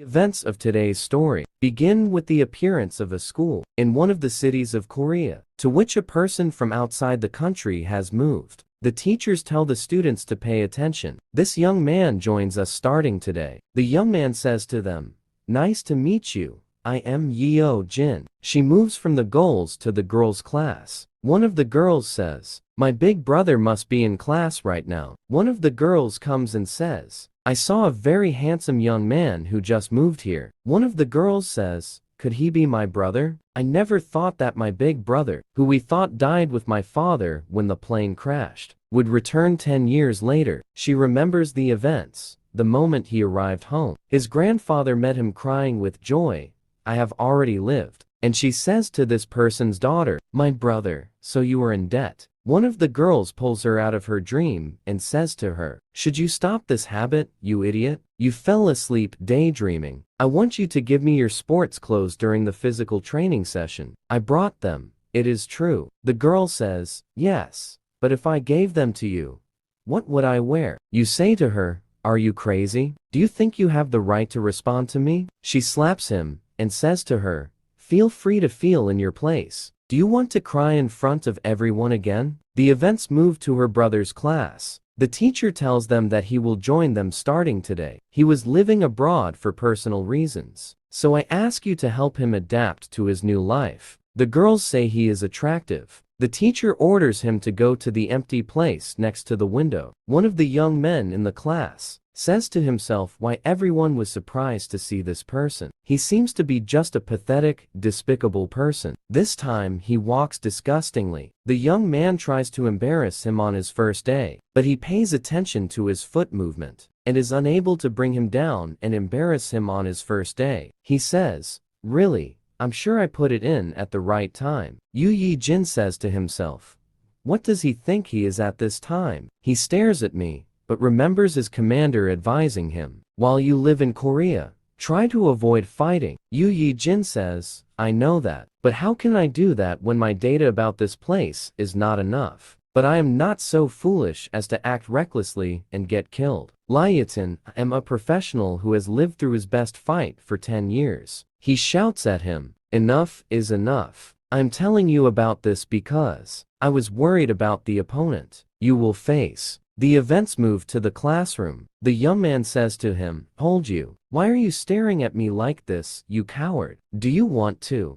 The events of today's story begin with the appearance of a school in one of the cities of Korea, to which a person from outside the country has moved. The teachers tell the students to pay attention. This young man joins us starting today. The young man says to them, "Nice to meet you. I am Yeo Jin." She moves from the girls to the girls' class. One of the girls says, "My big brother must be in class right now." One of the girls comes and says, "I saw a very handsome young man who just moved here." One of the girls says, "Could he be my brother? I never thought that my big brother, who we thought died with my father when the plane crashed, would return 10 years later." She remembers the events, the moment he arrived home. His grandfather met him crying with joy, "I have already lived." And she says to this person's daughter, "My brother, so you are in debt." One of the girls pulls her out of her dream and says to her, "Should you stop this habit, you idiot? You fell asleep daydreaming. I want you to give me your sports clothes during the physical training session." "I brought them. It is true." The girl says, "Yes, but if I gave them to you, what would I wear?" You say to her, "Are you crazy? Do you think you have the right to respond to me?" She slaps him and says to her, "Feel free to feel in your place. Do you want to cry in front of everyone again?" The events move to her brother's class. The teacher tells them that he will join them starting today. He was living abroad for personal reasons, so I ask you to help him adapt to his new life. The girls say he is attractive. The teacher orders him to go to the empty place next to the window. One of the young men in the class says to himself why everyone was surprised to see this person. He seems to be just a pathetic, despicable person. This time he walks disgustingly. The young man tries to embarrass him on his first day, but he pays attention to his foot movement and is unable to bring him down and embarrass him on his first day. He says, "Really, I'm sure I put it in at the right time." Yoo Jin says to himself, "What does he think he is at this time? He stares at me, but remembers his commander advising him, while you live in Korea, try to avoid fighting." Yoo Jin says, "I know that, but how can I do that when my data about this place is not enough? But I am not so foolish as to act recklessly and get killed. Lyatin, I am a professional who has lived through his best fight for 10 years. He shouts at him, "Enough is enough. I'm telling you about this because I was worried about the opponent you will face." The events move to the classroom. The young man says to him, "Hold you. Why are you staring at me like this, you coward? Do you want to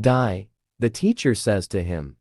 die?" The teacher says to him,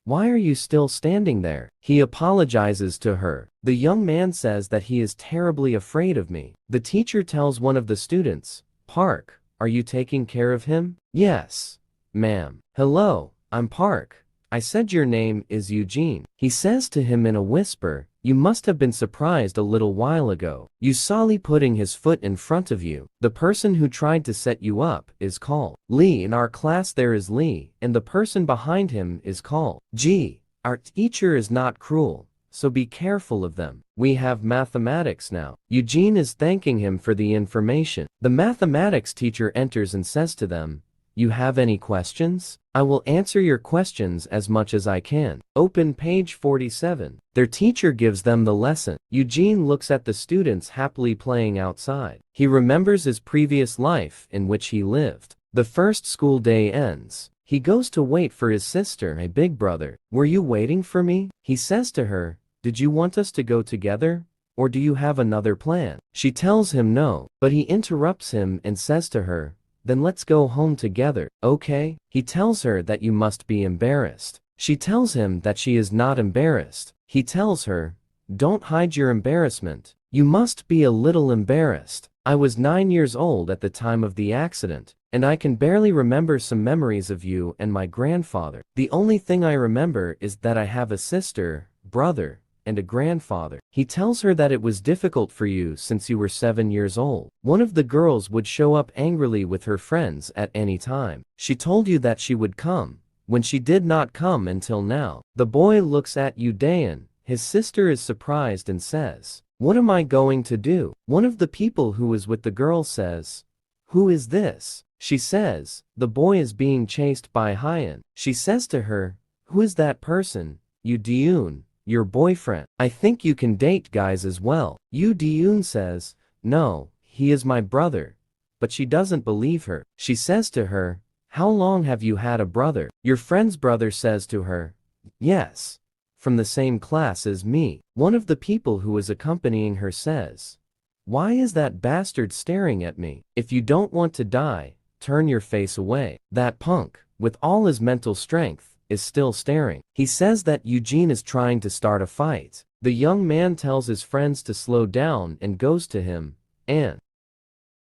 "Why are you still standing there?" He apologizes to her. The young man says that he is terribly afraid of me. The teacher tells one of the students, "Park, are you taking care of him?" "Yes, ma'am." "Hello, I'm Park. I said your name is Eugene." He says to him in a whisper, "You must have been surprised a little while ago. You saw Lee putting his foot in front of you. The person who tried to set you up is called Lee. In our class there is Lee, and the person behind him is called G. Our teacher is not cruel, so be careful of them. We have mathematics now." Eugene is thanking him for the information. The mathematics teacher enters and says to them, "You have any questions? I will answer your questions as much as I can." Open page 47. Their teacher gives them the lesson. Eugene looks at the students happily playing outside. He remembers his previous life in which he lived. The first school day ends. He goes to wait for his sister, a big brother. "Were you waiting for me?" He says to her, "Did you want us to go together? Or do you have another plan?" She tells him no, but he interrupts him and says to her, "Then let's go home together, okay?" He tells her that you must be embarrassed. She tells him that she is not embarrassed. He tells her, "Don't hide your embarrassment. You must be a little embarrassed. I was 9 years old at the time of the accident, and I can barely remember some memories of you and my grandfather. The only thing I remember is that I have a sister, brother, and a grandfather." He tells her that it was difficult for you since you were 7 years old. One of the girls would show up angrily with her friends at any time. She told you that she would come, when she did not come until now. The boy looks at Udayan. His sister is surprised and says, "What am I going to do?" One of the people who was with the girl says, "Who is this?" She says, "The boy is being chased by Hyan." She says to her, "Who is that person?" "Udayan, your boyfriend. I think you can date guys as well." Yoo Yoon says, "No, he is my brother. But she doesn't believe her. She says to her, how long have you had a brother? Your friend's brother says to her, yes, from the same class as me. One of the people who is accompanying her says, why is that bastard staring at me? If you don't want to die, turn your face away. That punk, with all his mental strength, is still staring. He says that Eugene is trying to start a fight. The young man tells his friends to slow down and goes to him, and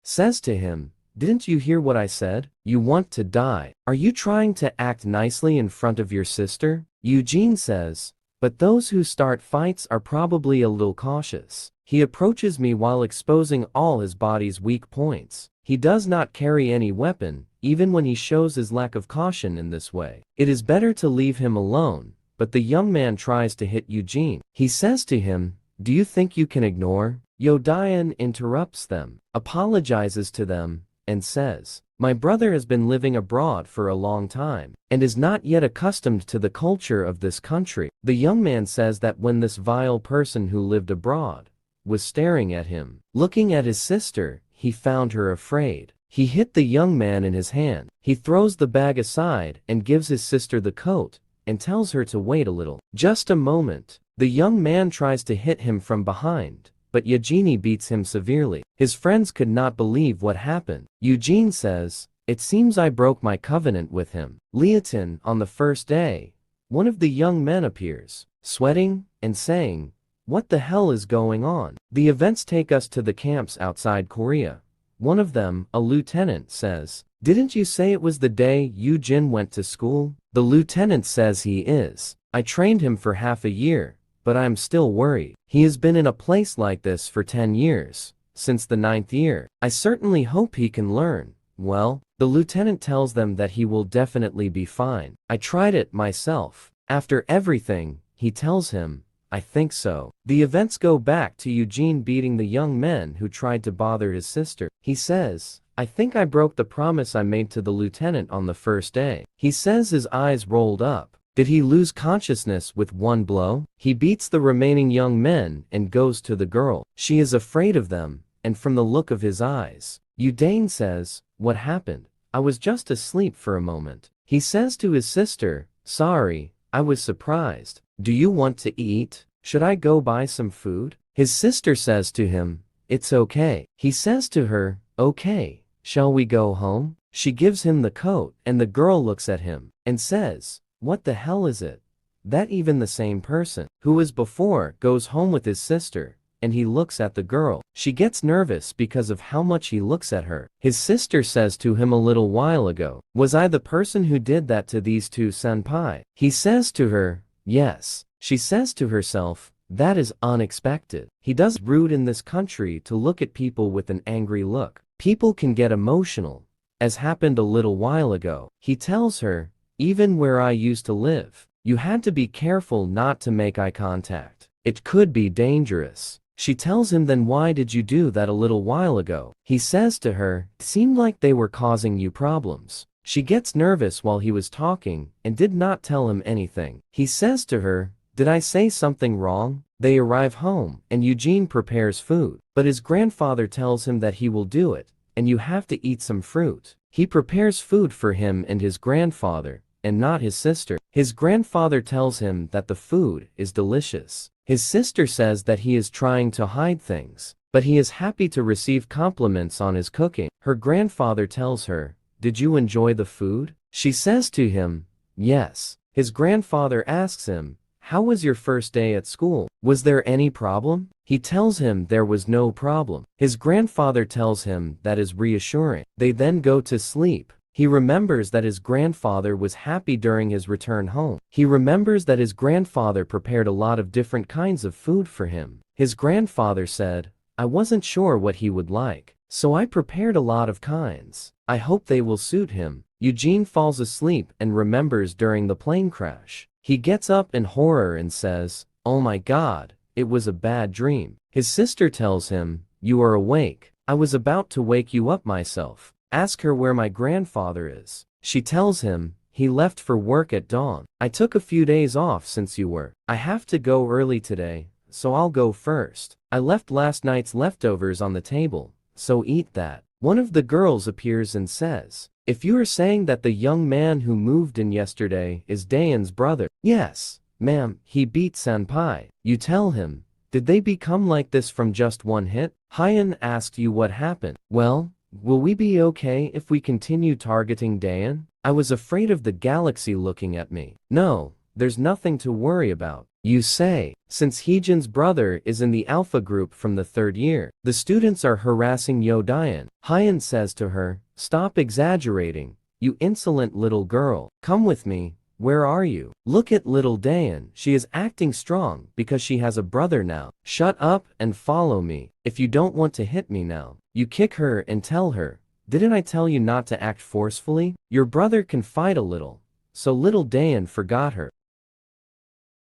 says to him, didn't you hear what I said? You want to die. Are you trying to act nicely in front of your sister? Eugene says, but those who start fights are probably a little cautious. He approaches me while exposing all his body's weak points. He does not carry any weapon, even when he shows his lack of caution in this way. It is better to leave him alone, but the young man tries to hit Eugene. He says to him, do you think you can ignore? Yodian interrupts them, apologizes to them, and says, my brother has been living abroad for a long time, and is not yet accustomed to the culture of this country. The young man says that when this vile person who lived abroad was staring at him, looking at his sister, he found her afraid. He hit the young man in his hand. He throws the bag aside and gives his sister the coat, and tells her to wait a little. Just a moment. The young man tries to hit him from behind, but Eugenie beats him severely. His friends could not believe what happened. Eugene says, it seems I broke my covenant with him. Leotin, on the first day, one of the young men appears, sweating, and saying, what the hell is going on? The events take us to the camps outside Korea. One of them, a lieutenant, says, didn't you say it was the day Eugene went to school? The lieutenant says he is. I trained him for half a year, but I am still worried. He has been in a place like this for 10 years, since the 9th year. I certainly hope he can learn. Well, the lieutenant tells them that he will definitely be fine. I tried it myself. After everything, he tells him, I think so. The events go back to Eugene beating the young men who tried to bother his sister. He says, I think I broke the promise I made to the lieutenant on the first day. He says his eyes rolled up. Did he lose consciousness with one blow? He beats the remaining young men and goes to the girl. She is afraid of them, and from the look of his eyes, Eugene says, what happened? I was just asleep for a moment. He says to his sister, sorry, I was surprised. Do you want to eat? Should I go buy some food? His sister says to him, it's okay. He says to her, okay, shall we go home? She gives him the coat, and the girl looks at him, and says, what the hell is it? That even the same person who was before goes home with his sister, and he looks at the girl. She gets nervous because of how much he looks at her. His sister says to him a little while ago, was I the person who did that to these two senpai? He says to her, yes. She says to herself, that is unexpected. He does rude in this country to look at people with an angry look. People can get emotional, as happened a little while ago. He tells her, even where I used to live, you had to be careful not to make eye contact. It could be dangerous. She tells him, then why did you do that a little while ago? He says to her, it seemed like they were causing you problems. She gets nervous while he was talking and did not tell him anything. He says to her, did I say something wrong? They arrive home, and Eugene prepares food, but his grandfather tells him that he will do it, and you have to eat some fruit. He prepares food for him and his grandfather, and not his sister. His grandfather tells him that the food is delicious. His sister says that he is trying to hide things, but he is happy to receive compliments on his cooking. Her grandfather tells her, did you enjoy the food? She says to him, yes. His grandfather asks him, how was your first day at school? Was there any problem? He tells him there was no problem. His grandfather tells him that is reassuring. They then go to sleep. He remembers that his grandfather was happy during his return home. He remembers that his grandfather prepared a lot of different kinds of food for him. His grandfather said, I wasn't sure what he would like, so I prepared a lot of kinds. I hope they will suit him. Eugene falls asleep and remembers during the plane crash. He gets up in horror and says, oh my God, it was a bad dream. His sister tells him, you are awake. I was about to wake you up myself. Ask her where my grandfather is. She tells him, he left for work at dawn. I took a few days off since you were. I have to go early today, so I'll go first. I left last night's leftovers on the table, so eat that. One of the girls appears and says, if you are saying that the young man who moved in yesterday is Dayan's brother. Yes, ma'am, he beat senpai. You tell him. Did they become like this from just one hit? Hyan asked you what happened. Well, will we be okay if we continue targeting Dayan? I was afraid of the galaxy looking at me. No, there's nothing to worry about. You say, since Heejin's brother is in the Alpha group from the 3rd year, the students are harassing Yo Dayan. Hyan says to her, stop exaggerating, you insolent little girl. Come with me. Where are you? Look at little Dayan. She is acting strong because she has a brother now. Shut up and follow me. If you don't want to hit me now, you kick her and tell her, didn't I tell you not to act forcefully? Your brother can fight a little. So little Dayan forgot her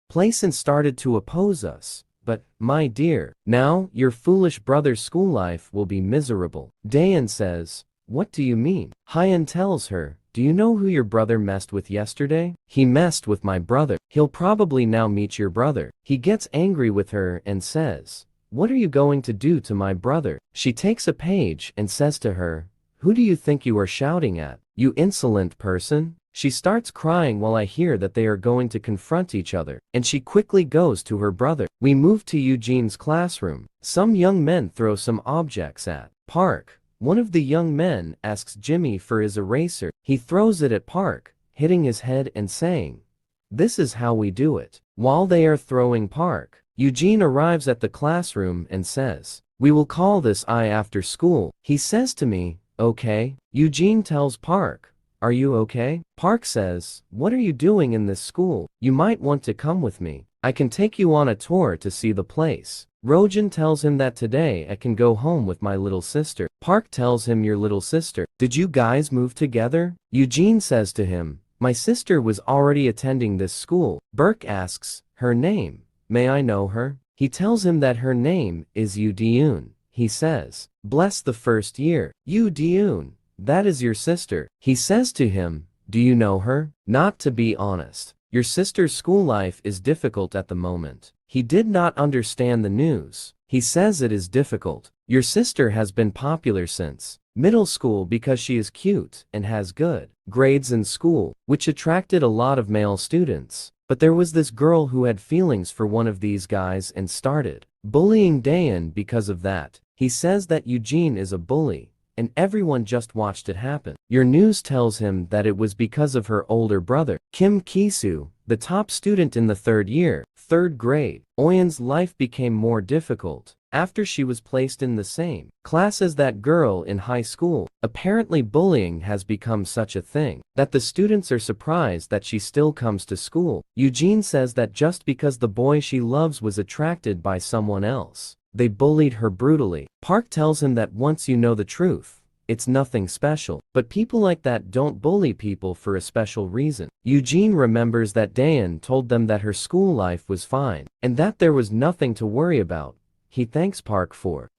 place and started to oppose us. But, my dear, now your foolish brother's school life will be miserable. Dayan says, what do you mean? Hyan tells her, do you know who your brother messed with yesterday? He messed with my brother. He'll probably now meet your brother. He gets angry with her and says, what are you going to do to my brother? She takes a page and says to her, who do you think you are shouting at? You insolent person? She starts crying while I hear that they are going to confront each other, and she quickly goes to her brother. We move to Eugene's classroom. Some young men throw some objects at Park. One of the young men asks Jimmy for his eraser. He throws it at Park, hitting his head and saying, this is how we do it. While they are throwing Park, Eugene arrives at the classroom and says, we will call this eye after school. He says to me, okay. Eugene tells Park, are you okay? Park says, what are you doing in this school? You might want to come with me. I can take you on a tour to see the place. Rojan tells him that today I can go home with my little sister. Park tells him your little sister. Did you guys move together? Eugene says to him, my sister was already attending this school. Burke asks, her name. May I know her? He tells him that her name is Yu Diun. He says, bless the 1st year. Yu Diun. That is your sister. He says to him, do you know her? Not to be honest. Your sister's school life is difficult at the moment. He did not understand the news. He says it is difficult. Your sister has been popular since middle school because she is cute and has good grades in school, which attracted a lot of male students. But there was this girl who had feelings for one of these guys and started bullying Dayan because of that. He says that Eugene is a bully, and everyone just watched it happen. Your news tells him that it was because of her older brother, Kim Kisu, the top student in the 3rd year, 3rd grade. Oyen's life became more difficult after she was placed in the same class as that girl in high school. Apparently bullying has become such a thing that the students are surprised that she still comes to school. Eugene says that just because the boy she loves was attracted by someone else, they bullied her brutally. Park tells him that once you know the truth, it's nothing special. But people like that don't bully people for a special reason. Eugene remembers that Dayan told them that her school life was fine, and that there was nothing to worry about. He thanks Park for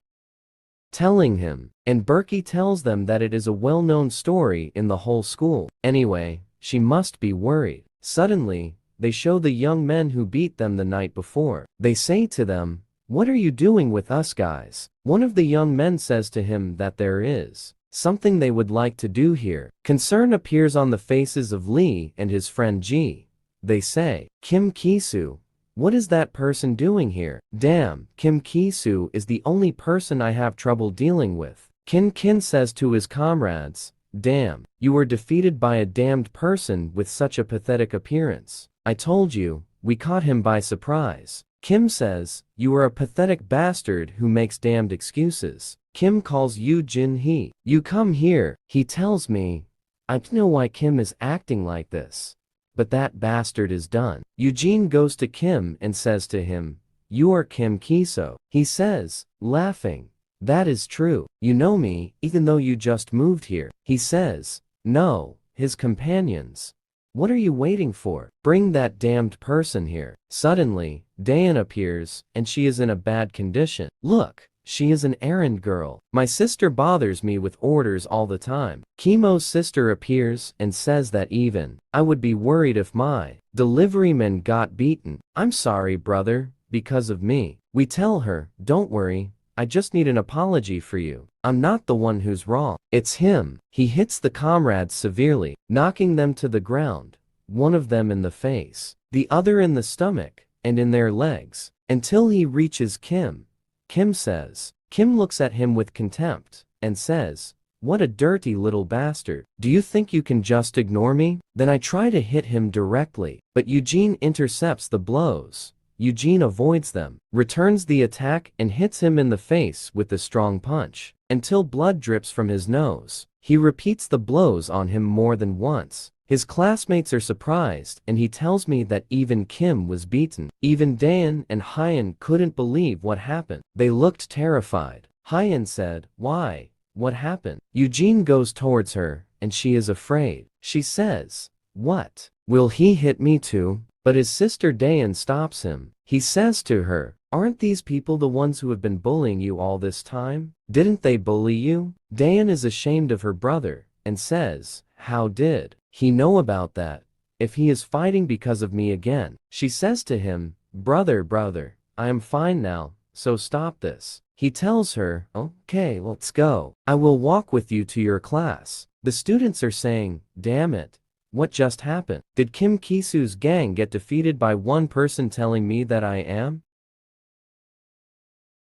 telling him, and Berkey tells them that it is a well-known story in the whole school. Anyway, she must be worried. Suddenly, they show the young men who beat them the night before. They say to them, what are you doing with us guys? One of the young men says to him that there is something they would like to do here. Concern appears on the faces of Lee and his friend Ji. They say, Kim Kisu, what is that person doing here? Damn, Kim Kisu is the only person I have trouble dealing with. Kin says to his comrades, damn, you were defeated by a damned person with such a pathetic appearance. I told you, we caught him by surprise. Kim says, you are a pathetic bastard who makes damned excuses. Kim calls Yu Jin-hee. You come here, he tells me. I don't know why Kim is acting like this. But that bastard is done. Eugene goes to Kim and says to him, you are Kim Kiso. He says, laughing, that is true. You know me, even though you just moved here. He says, no, his companions. What are you waiting for? Bring that damned person here. Suddenly, Dayan appears, and she is in a bad condition. Look, she is an errand girl. My sister bothers me with orders all the time. Kimo's sister appears and says that even I would be worried if my deliveryman got beaten. I'm sorry, brother, because of me. We tell her, don't worry, I just need an apology for you. I'm not the one who's wrong. It's him. He hits the comrades severely, knocking them to the ground, one of them in the face, the other in the stomach, and in their legs, until he reaches Kim. Kim says. Kim looks at him with contempt, and says, "What a dirty little bastard. Do you think you can just ignore me?" Then I try to hit him directly, but Eugene intercepts the blows. Eugene avoids them, returns the attack and hits him in the face with a strong punch, until blood drips from his nose. He repeats the blows on him more than once. His classmates are surprised and he tells me that even Kim was beaten. Even Dayan and Hyan couldn't believe what happened. They looked terrified. Hyan said, "Why? What happened?" Eugene goes towards her and she is afraid. She says, "What? Will he hit me too?" But his sister Dayan stops him. He says to her, "Aren't these people the ones who have been bullying you all this time? Didn't they bully you?" Dayan is ashamed of her brother and says, "How did he know about that? If he is fighting because of me again?" She says to him, brother, I am fine now, so stop this." He tells her, "Okay, let's go. I will walk with you to your class." The students are saying, "Damn it. What just happened? Did Kim Kisu's gang get defeated by one person telling me that I am?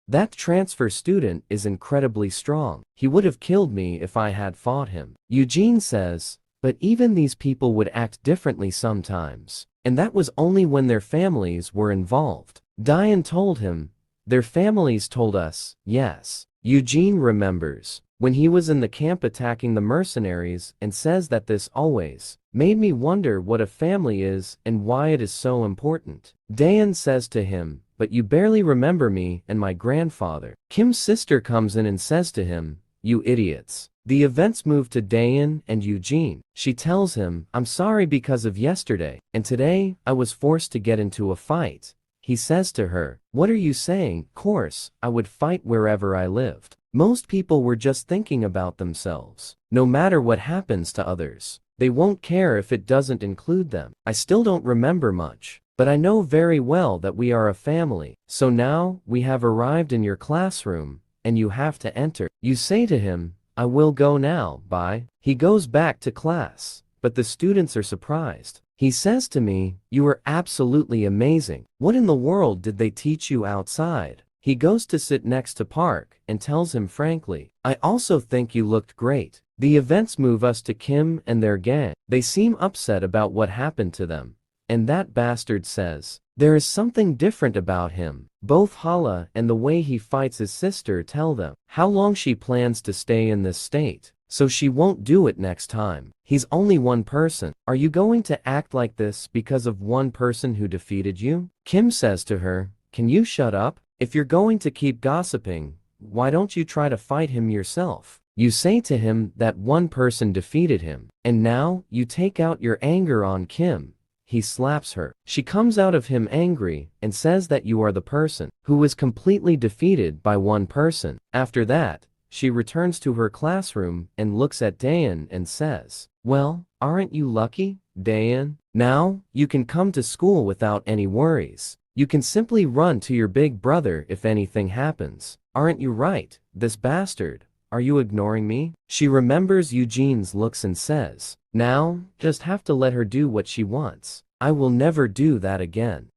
That transfer student is incredibly strong. He would have killed me if I had fought him." Eugene says, "But even these people would act differently sometimes. And that was only when their families were involved." Dayan told him, "Their families told us, yes." Eugene remembers when he was in the camp attacking the mercenaries and says that this always made me wonder what a family is and why it is so important. Dayan says to him, "But you barely remember me and my grandfather." Kim's sister comes in and says to him, "You idiots." The events move to Dayan and Eugene. She tells him, "I'm sorry because of yesterday, and today I was forced to get into a fight." He says to her, "What are you saying? Of course, I would fight wherever I lived. Most people were just thinking about themselves. No matter what happens to others, they won't care if it doesn't include them. I still don't remember much, but I know very well that we are a family. So now, we have arrived in your classroom, and you have to enter." You say to him, "I will go now, bye." He goes back to class, but the students are surprised. He says to me, "You are absolutely amazing. What in the world did they teach you outside?" He goes to sit next to Park and tells him frankly, "I also think you looked great." The events move us to Kim and their gang. They seem upset about what happened to them. And that bastard says, "There is something different about him." Both Hala and the way he fights his sister tell them how long she plans to stay in this state, so she won't do it next time. He's only one person. Are you going to act like this because of one person who defeated you? Kim says to her, "Can you shut up? If you're going to keep gossiping, why don't you try to fight him yourself? You say to him that one person defeated him, and now you take out your anger on Kim." He slaps her. She comes out of him angry and says that you are the person who was completely defeated by one person. After that, she returns to her classroom and looks at Dayan and says, "Well, aren't you lucky, Dayan? Now, you can come to school without any worries. You can simply run to your big brother if anything happens. Aren't you right, this bastard? Are you ignoring me?" She remembers Eugene's looks and says, "Now, just have to let her do what she wants. I will never do that again."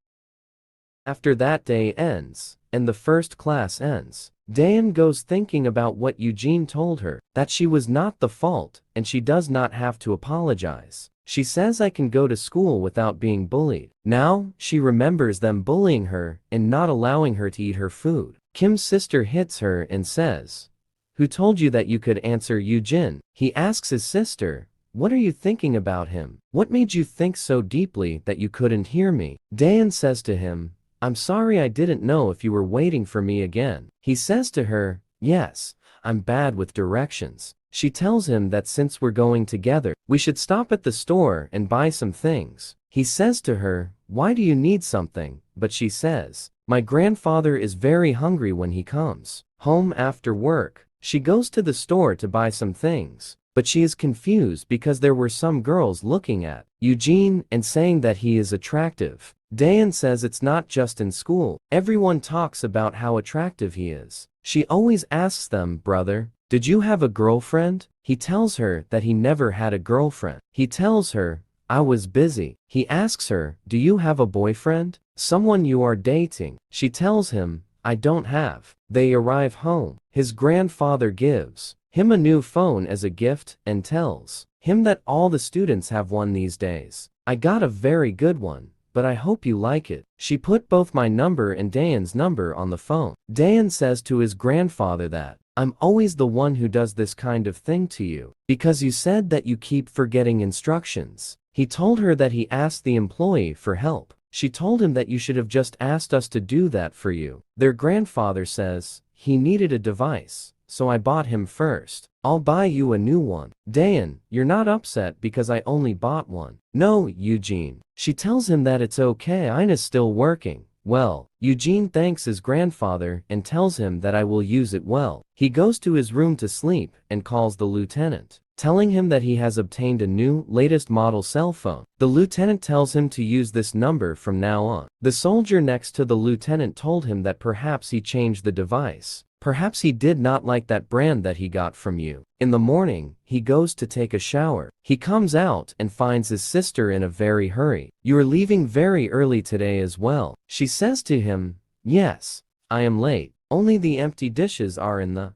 After that day ends, and the first class ends, Dayan goes thinking about what Eugene told her, that she was not the fault, and she does not have to apologize. She says, "I can go to school without being bullied." Now, she remembers them bullying her and not allowing her to eat her food. Kim's sister hits her and says, "Who told you that you could answer Eugene?" He asks his sister, "What are you thinking about him? What made you think so deeply that you couldn't hear me?" Dayan says to him, "I'm sorry, I didn't know if you were waiting for me again." He says to her, "Yes, I'm bad with directions." She tells him that since we're going together, we should stop at the store and buy some things. He says to her, "Why do you need something?" But she says, "My grandfather is very hungry when he comes home after work." She goes to the store to buy some things, but she is confused because there were some girls looking at Eugene and saying that he is attractive. Dayan says it's not just in school. Everyone talks about how attractive he is. She always asks them, brother, did you have a girlfriend? He tells her that he never had a girlfriend. He tells her, I was busy. He asks her, do you have a boyfriend? Someone you are dating? She tells him, I don't have. They arrive home. His grandfather gives him a new phone as a gift and tells him that all the students have one these days. I got a very good one, but I hope you like it. She put both my number and Dayan's number on the phone. Dayan says to his grandfather that, I'm always the one who does this kind of thing to you, because you said that you keep forgetting instructions. He told her that he asked the employee for help. She told him that you should have just asked us to do that for you. Their grandfather says, he needed a device, so I bought him first. I'll buy you a new one. Dayan, you're not upset because I only bought one. No, Eugene. She tells him that it's okay, Ina's still working. Well, Eugene thanks his grandfather and tells him that I will use it well. He goes to his room to sleep and calls the lieutenant, telling him that he has obtained a new, latest model cell phone. The lieutenant tells him to use this number from now on. The soldier next to the lieutenant told him that perhaps he changed the device. Perhaps he did not like that brand that he got from you. In the morning, he goes to take a shower. He comes out and finds his sister in a very hurry. You are leaving very early today as well. She says to him, yes, I am late. Only the empty dishes are in the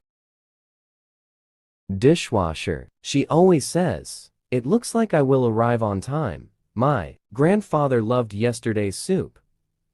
dishwasher. She always says, it looks like I will arrive on time. My grandfather loved yesterday's soup,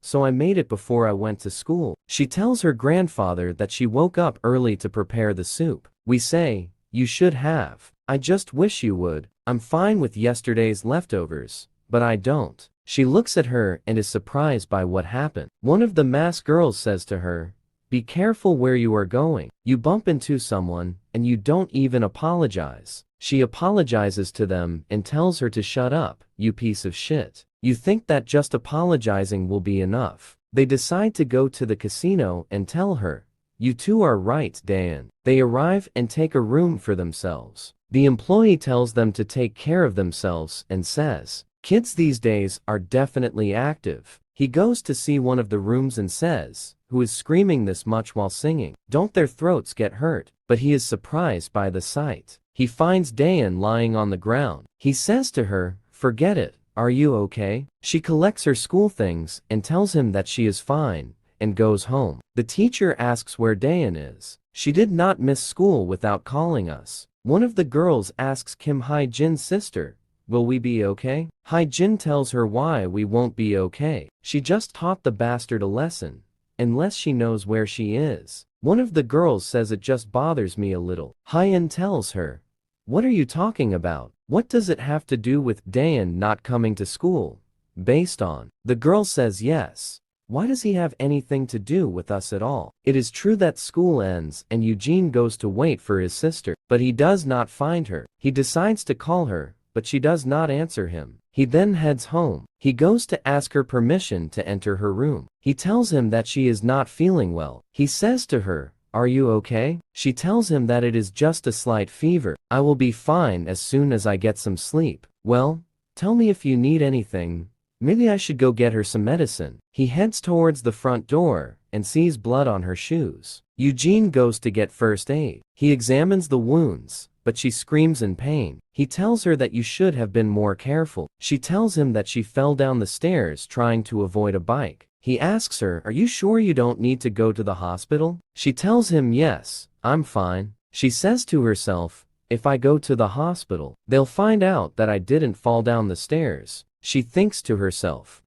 so I made it before I went to school. She tells her grandfather that she woke up early to prepare the soup. We say, you should have. I just wish you would. I'm fine with yesterday's leftovers, but I don't. She looks at her and is surprised by what happened. One of the masked girls says to her, be careful where you are going. You bump into someone, and you don't even apologize. She apologizes to them and tells her to shut up, you piece of shit. You think that just apologizing will be enough. They decide to go to the casino and tell her, you two are right, Dayan. They arrive and take a room for themselves. The employee tells them to take care of themselves and says, kids these days are definitely active. He goes to see one of the rooms and says, who is screaming this much while singing? Don't their throats get hurt? But he is surprised by the sight. He finds Dayan lying on the ground. He says to her, forget it. Are you okay? She collects her school things and tells him that she is fine and goes home. The teacher asks where Dayan is. She did not miss school without calling us. One of the girls asks Kim Hae-jin's sister, will we be okay? Hae-jin tells her why we won't be okay. She just taught the bastard a lesson, unless she knows where she is. One of the girls says it just bothers me a little. Hae-in tells her, what are you talking about? What does it have to do with Dayan not coming to school? Based on. The girl says yes. Why does he have anything to do with us at all? It is true that school ends and Eugene goes to wait for his sister, but he does not find her. He decides to call her, but she does not answer him. He then heads home. He goes to ask her permission to enter her room. He tells him that she is not feeling well. He says to her, are you okay? She tells him that it is just a slight fever. I will be fine as soon as I get some sleep. Well, tell me if you need anything. Maybe I should go get her some medicine. He heads towards the front door and sees blood on her shoes. Eugene goes to get first aid. He examines the wounds, but she screams in pain. He tells her that you should have been more careful. She tells him that she fell down the stairs trying to avoid a bike. He asks her, are you sure you don't need to go to the hospital? She tells him, yes, I'm fine. She says to herself, if I go to the hospital, they'll find out that I didn't fall down the stairs. She thinks to herself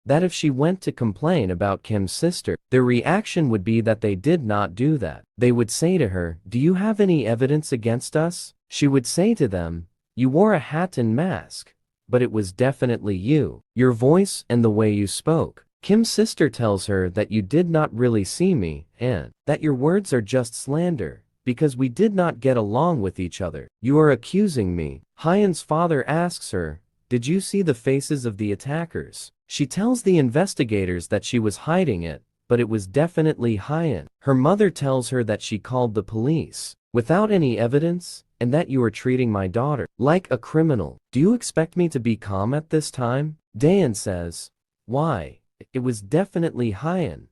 that if she went to complain about Kim's sister, their reaction would be that they did not do that. They would say to her, do you have any evidence against us? She would say to them, you wore a hat and mask, but it was definitely you. Your voice and the way you spoke. Kim's sister tells her that you did not really see me and that your words are just slander because we did not get along with each other. You are accusing me. Hae-in's father asks her, did you see the faces of the attackers? She tells the investigators that she was hiding it, but it was definitely Hae-in. Her mother tells her that she called the police without any evidence and that you are treating my daughter like a criminal. Do you expect me to be calm at this time? Dayan says, Why? It was definitely Hyan.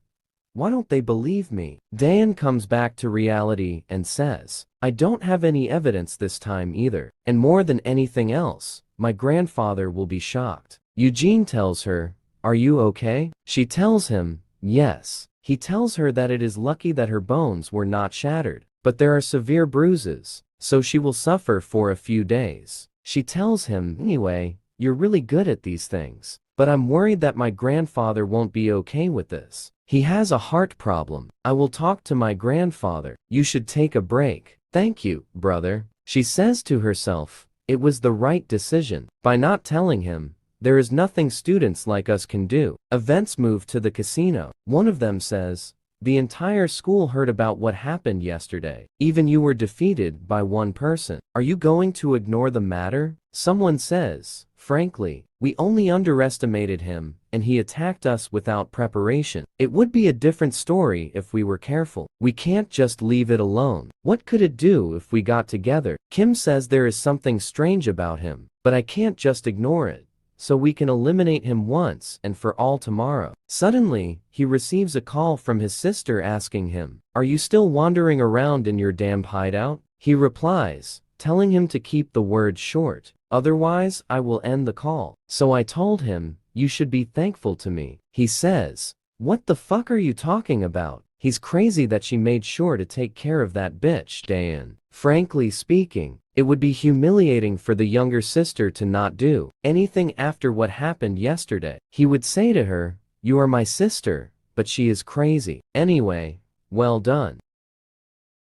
Why don't they believe me? Dayan comes back to reality and says, I don't have any evidence this time either. And more than anything else, my grandfather will be shocked. Eugene tells her, are you okay? She tells him, yes. He tells her that it is lucky that her bones were not shattered, but there are severe bruises, so she will suffer for a few days. She tells him, anyway, you're really good at these things, but I'm worried that my grandfather won't be okay with this. He has a heart problem. I will talk to my grandfather. You should take a break. Thank you, brother. She says to herself, it was the right decision. By not telling him, there is nothing students like us can do. Events move to the casino. One of them says, the entire school heard about what happened yesterday. Even you were defeated by one person. Are you going to ignore the matter? Someone says, frankly, we only underestimated him, and he attacked us without preparation. It would be a different story if we were careful. We can't just leave it alone. What could it do if we got together? Kim says there is something strange about him, but I can't just ignore it. So we can eliminate him once and for all tomorrow. Suddenly, he receives a call from his sister asking him, are you still wandering around in your damned hideout? He replies, telling him to keep the words short. Otherwise, I will end the call. So I told him, you should be thankful to me. He says, what the fuck are you talking about? He's crazy that she made sure to take care of that bitch, Dayan. Frankly speaking, it would be humiliating for the younger sister to not do anything after what happened yesterday. He would say to her, you are my sister, but she is crazy. Anyway, well done.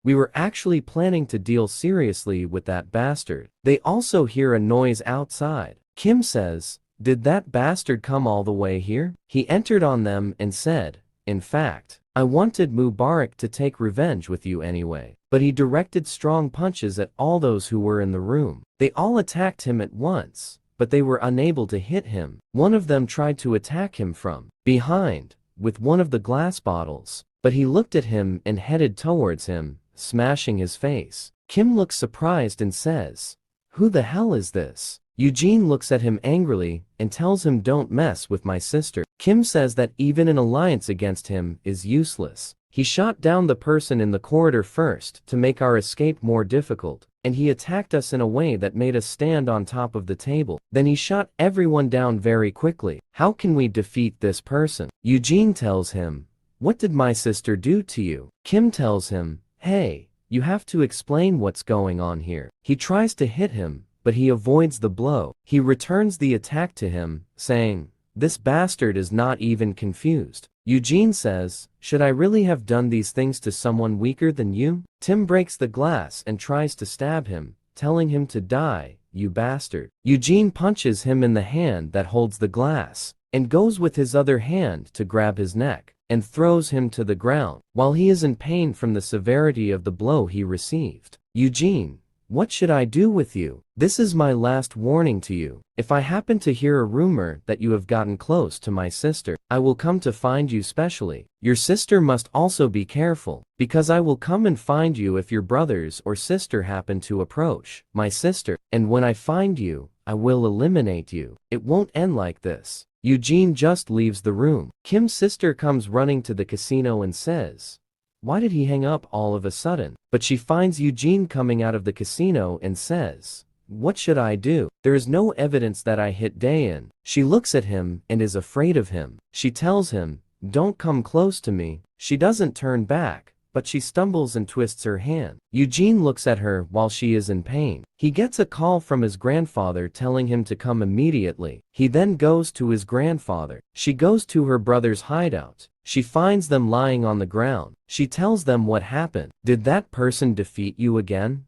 We were actually planning to deal seriously with that bastard. They also hear a noise outside. Kim says, did that bastard come all the way here? He entered on them and said, in fact, I wanted Mubarak to take revenge with you anyway. But he directed strong punches at all those who were in the room. They all attacked him at once, but they were unable to hit him. One of them tried to attack him from behind with one of the glass bottles, but he looked at him and headed towards him, smashing his face. Kim looks surprised and says, who the hell is this? Eugene looks at him angrily and tells him don't mess with my sister. Kim says that even an alliance against him is useless. He shot down the person in the corridor first to make our escape more difficult, and he attacked us in a way that made us stand on top of the table. Then he shot everyone down very quickly. How can we defeat this person? Eugene tells him, what did my sister do to you? Kim tells him, hey, you have to explain what's going on here. He tries to hit him, but he avoids the blow. He returns the attack to him, saying, this bastard is not even confused. Eugene says, should I really have done these things to someone weaker than you? Tim breaks the glass and tries to stab him, telling him to die, you bastard. Eugene punches him in the hand that holds the glass, and goes with his other hand to grab his neck, and throws him to the ground. While he is in pain from the severity of the blow he received, Eugene, what should I do with you? This is my last warning to you. If I happen to hear a rumor that you have gotten close to my sister, I will come to find you specially. Your sister must also be careful, because I will come and find you if your brothers or sister happen to approach my sister, and when I find you, I will eliminate you. It won't end like this. Eugene just leaves the room. Kim's sister comes running to the casino and says, why did he hang up all of a sudden? But she finds Eugene coming out of the casino and says, what should I do? There is no evidence that I hit Dayan. She looks at him and is afraid of him. She tells him, don't come close to me. She doesn't turn back, but she stumbles and twists her hand. Eugene looks at her while she is in pain. He gets a call from his grandfather telling him to come immediately. He then goes to his grandfather. She goes to her brother's hideout. She finds them lying on the ground. She tells them what happened. Did that person defeat you again?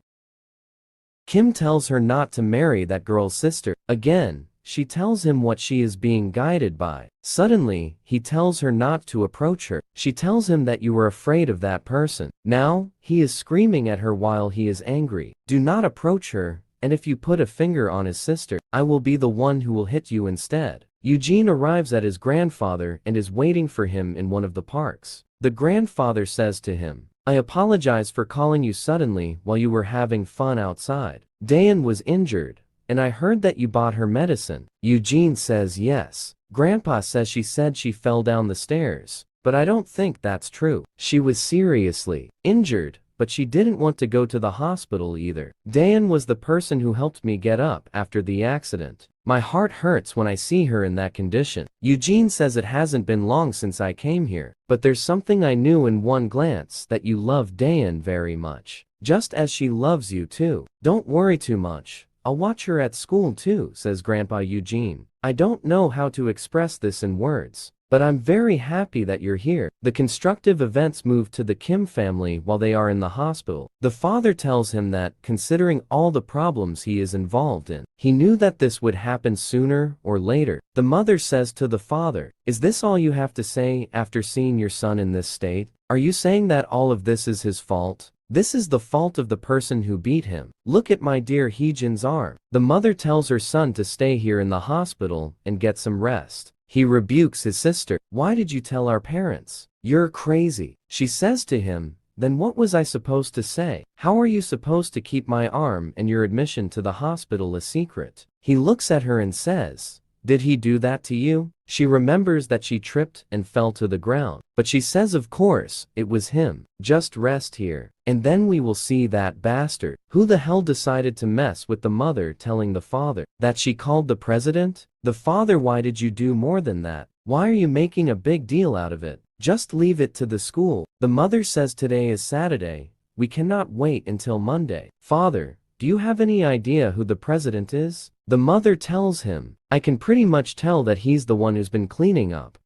Kim tells her not to marry that girl's sister. Again, she tells him what she is being guided by. Suddenly, he tells her not to approach her. She tells him that you are afraid of that person. Now, he is screaming at her while he is angry. Do not approach her, and if you put a finger on his sister, I will be the one who will hit you instead. Eugene arrives at his grandfather and is waiting for him in one of the parks. The grandfather says to him, I apologize for calling you suddenly while you were having fun outside. Dayan was injured, and I heard that you bought her medicine. Eugene says yes. Grandpa says she said she fell down the stairs, but I don't think that's true. She was seriously injured, but she didn't want to go to the hospital either. Dayan was the person who helped me get up after the accident. My heart hurts when I see her in that condition. Eugene says it hasn't been long since I came here, but there's something I knew in one glance, that you love Dayan very much. Just as she loves you too. Don't worry too much. I'll watch her at school too, says Grandpa Eugene. I don't know how to express this in words, but I'm very happy that you're here. The constructive events move to the Kim family while they are in the hospital. The father tells him that, considering all the problems he is involved in, he knew that this would happen sooner or later. The mother says to the father, "Is this all you have to say after seeing your son in this state? Are you saying that all of this is his fault? This is the fault of the person who beat him. Look at my dear Heejin's arm." The mother tells her son to stay here in the hospital and get some rest. He rebukes his sister. "Why did you tell our parents? You're crazy." She says to him, "Then what was I supposed to say? How are you supposed to keep my arm and your admission to the hospital a secret?" He looks at her and says, "Did he do that to you?" She remembers that she tripped and fell to the ground, but she says of course, it was him. "Just rest here, and then we will see that bastard." Who the hell decided to mess with the mother telling the father that she called the president? The father, "Why did you do more than that? Why are you making a big deal out of it? Just leave it to the school." The mother says, "Today is Saturday. We cannot wait until Monday." "Father, do you have any idea who the president is?" The mother tells him, "I can pretty much tell that he's the one who's been cleaning up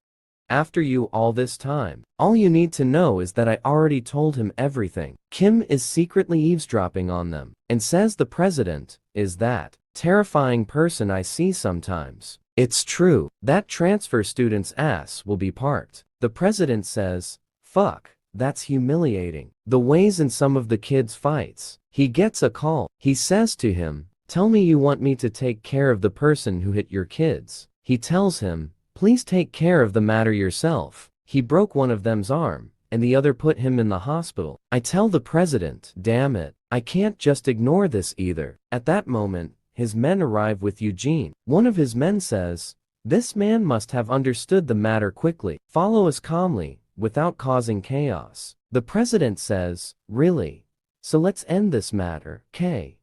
after you all this time. All you need to know is that I already told him everything." Kim is secretly eavesdropping on them and says the president is that terrifying person I see sometimes. It's true. That transfer student's ass will be parked. The president says, "Fuck, that's humiliating." The ways in some of the kids' fights. He gets a call. He says to him, "Tell me you want me to take care of the person who hit your kids." He tells him, "Please take care of the matter yourself. He broke one of them's arm, and the other put him in the hospital." I tell the president, "Damn it, I can't just ignore this either." At that moment, his men arrive with Eugene. One of his men says, "This man must have understood the matter quickly. Follow us calmly, without causing chaos." The president says, "Really? So let's end this matter. K.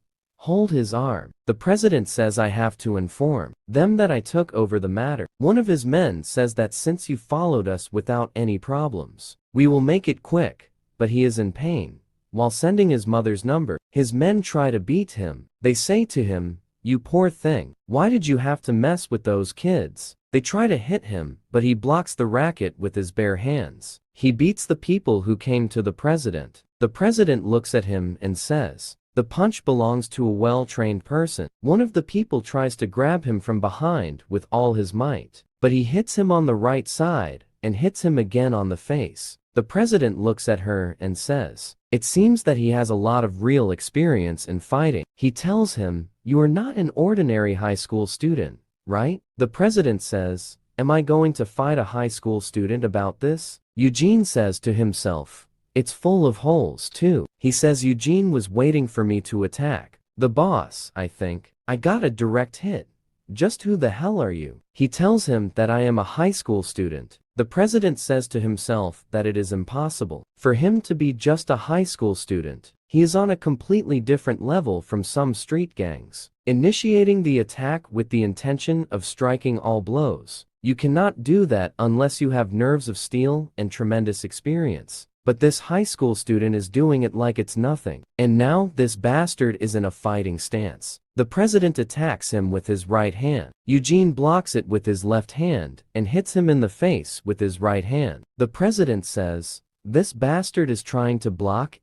Hold his arm." The president says, "I have to inform them that I took over the matter." One of his men says that since you followed us without any problems, we will make it quick, but he is in pain. While sending his mother's number, his men try to beat him. They say to him, "You poor thing, why did you have to mess with those kids?" They try to hit him, but he blocks the racket with his bare hands. He beats the people who came to the president. The president looks at him and says, "The punch belongs to a well-trained person." One of the people tries to grab him from behind with all his might, but he hits him on the right side and hits him again on the face. The president looks at her and says, "It seems that he has a lot of real experience in fighting." He tells him, "You are not an ordinary high school student, right?" The president says, "Am I going to fight a high school student about this?" Eugene says to himself, "It's full of holes too." He says, "Eugene was waiting for me to attack the boss, I think. I got a direct hit. Just who the hell are you?" He tells him that I am a high school student. The president says to himself that it is impossible for him to be just a high school student. He is on a completely different level from some street gangs, initiating the attack with the intention of striking all blows. You cannot do that unless you have nerves of steel and tremendous experience. But this high school student is doing it like it's nothing. And now this bastard is in a fighting stance. The president attacks him with his right hand. Eugene blocks it with his left hand and hits him in the face with his right hand. The president says, "This bastard is trying to block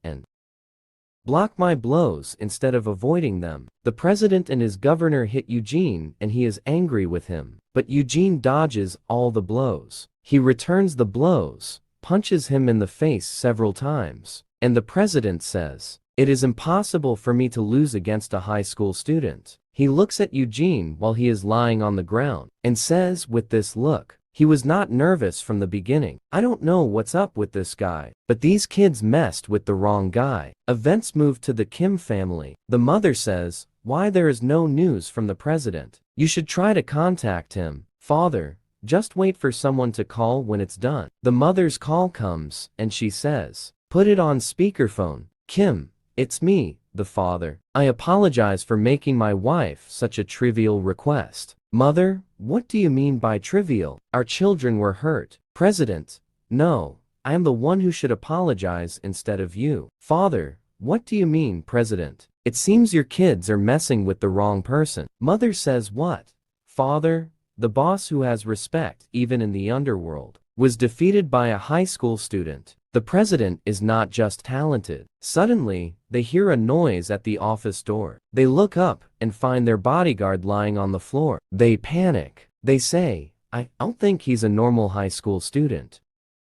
my blows instead of avoiding them." The president and his governor hit Eugene and he is angry with him. But Eugene dodges all the blows. He returns the blows, punches him in the face several times, and the president says, "It is impossible for me to lose against a high school student." He looks at Eugene while he is lying on the ground and says with this look, he was not nervous from the beginning. "I don't know what's up with this guy, but these kids messed with the wrong guy." Events move to the Kim family. The mother says, "Why there is no news from the president? You should try to contact him." "Father, Just wait for someone to call when it's done. The mother's call comes, and she says, "Put it on speakerphone." "Kim, it's me, the father. I apologize for making my wife such a trivial request." "Mother, what do you mean by trivial? Our children were hurt." "President, no, I am the one who should apologize instead of you." "Father, what do you mean, President? It seems your kids are messing with the wrong person." Mother says, "What? Father, the boss who has respect even in the underworld was defeated by a high school student. The president is not just talented." Suddenly, they hear a noise at the office door. They look up and find their bodyguard lying on the floor. They panic. They say, I don't think he's a normal high school student."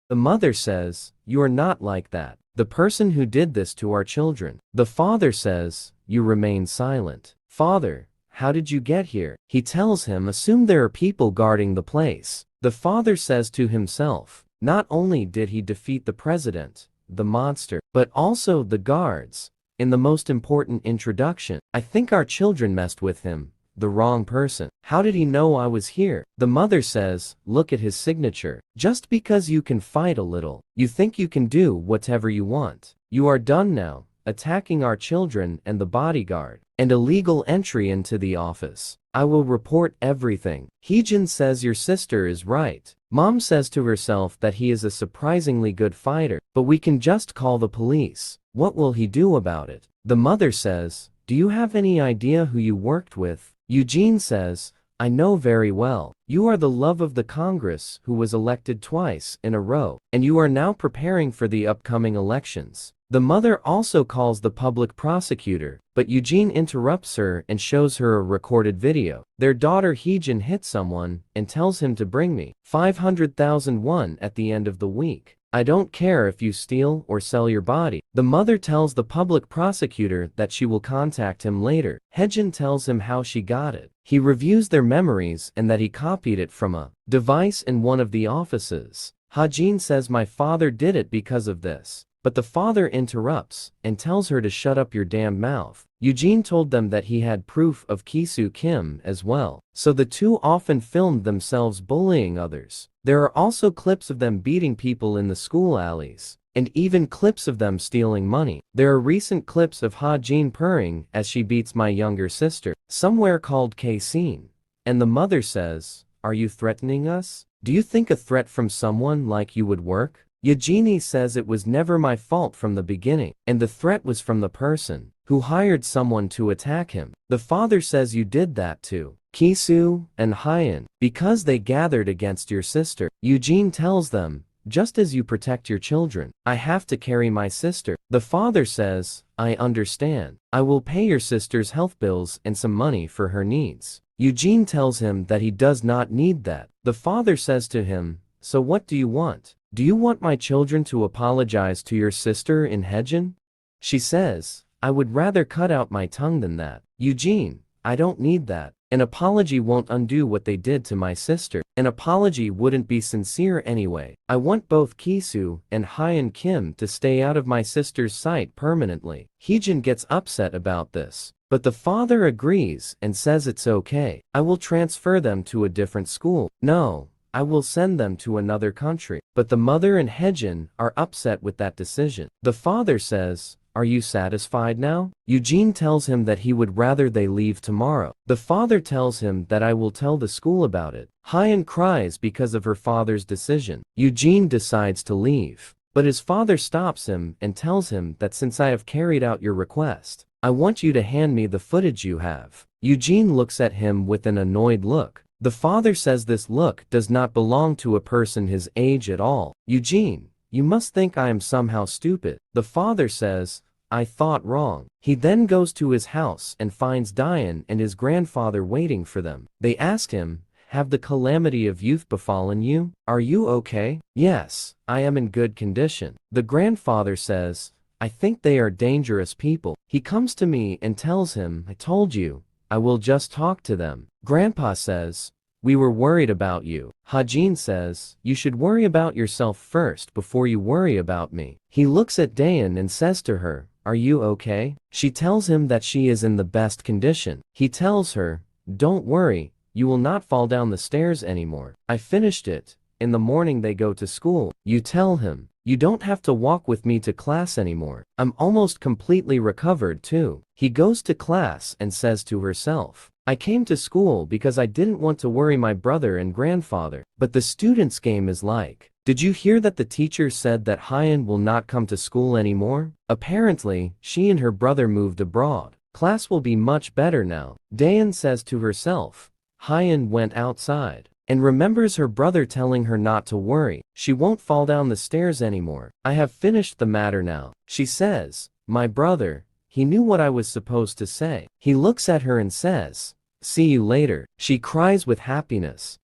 The mother says, "You are not like that. The person who did this to our children." The father says, "You remain silent." "Father, how did you get here?" He tells him, "Assume there are people guarding the place." The father says to himself, not only did he defeat the president, the monster, but also the guards. In the most important introduction, I think our children messed with him, the wrong person. How did he know I was here? The mother says, "Look at his signature. Just because you can fight a little, you think you can do whatever you want. You are done now, attacking our children and the bodyguard, and illegal entry into the office. I will report everything." Heejin says your sister is right. Mom says to herself that he is a surprisingly good fighter, but we can just call the police. What will he do about it? The mother says, "Do you have any idea who you worked with?" Eugene says, "I know very well. You are the love of the Congress who was elected twice in a row, and you are now preparing for the upcoming elections." The mother also calls the public prosecutor, but Eugene interrupts her and shows her a recorded video. Their daughter Heejin hit someone and tells him to bring me 500,000 won at the end of the week. I don't care if you steal or sell your body. The mother tells the public prosecutor that she will contact him later. Heejin tells him how she got it. He reviews their memories and that he copied it from a device in one of the offices. Hajin says my father did it because of this. But the father interrupts and tells her to shut up your damn mouth. Eugene told them that he had proof of Kisu Kim as well, so the two often filmed themselves bullying others. There are also clips of them beating people in the school alleys, and even clips of them stealing money. There are recent clips of Ha-jin purring as she beats my younger sister, somewhere called K-scene. And the mother says, "Are you threatening us? Do you think a threat from someone like you would work?" Eugenie says it was never my fault from the beginning, and the threat was from the person who hired someone to attack him. The father says you did that to Kisu and Hyen because they gathered against your sister. Eugene tells them, "Just as you protect your children, I have to carry my sister." The father says, "I understand. I will pay your sister's health bills and some money for her needs." Eugene tells him that he does not need that. The father says to him, "So what do you want? Do you want my children to apologize to your sister in Heijin?" She says, "I would rather cut out my tongue than that." Eugene, "I don't need that. An apology won't undo what they did to my sister. An apology wouldn't be sincere anyway. I want both Kisu and Hyen Kim to stay out of my sister's sight permanently." Heejin gets upset about this, but the father agrees and says it's okay. "I will transfer them to a different school. No, I will send them to another country." But the mother and Heijin are upset with that decision. The father says, "Are you satisfied now?" Eugene tells him that he would rather they leave tomorrow. The father tells him that I will tell the school about it. Hyen cries because of her father's decision. Eugene decides to leave, but his father stops him and tells him that since I have carried out your request, I want you to hand me the footage you have. Eugene looks at him with an annoyed look. The father says this look does not belong to a person his age at all. "Eugene, you must think I am somehow stupid." The father says, "I thought wrong." He then goes to his house and finds Diane and his grandfather waiting for them. They ask him, "Have the calamity of youth befallen you? Are you okay?" "Yes, I am in good condition." The grandfather says, "I think they are dangerous people." He comes to me and tells him, "I told you, I will just talk to them." Grandpa says, "We were worried about you." Hajin says, "You should worry about yourself first before you worry about me." He looks at Dayan and says to her, "Are you okay?" She tells him that she is in the best condition. He tells her, "Don't worry, you will not fall down the stairs anymore. I finished it. In the morning they go to school. You tell him, you don't have to walk with me to class anymore. I'm almost completely recovered too. He goes to class and says to herself, I came to school because I didn't want to worry my brother and grandfather. But the student's game is like, did you hear that the teacher said that Hyun will not come to school anymore? Apparently, she and her brother moved abroad. Class will be much better now. Daeun says to herself. Hyun went outside and remembers her brother telling her not to worry. She won't fall down the stairs anymore. I have finished the matter now. She says, my brother, he knew what I was supposed to say. He looks at her and says, see you later. She cries with happiness.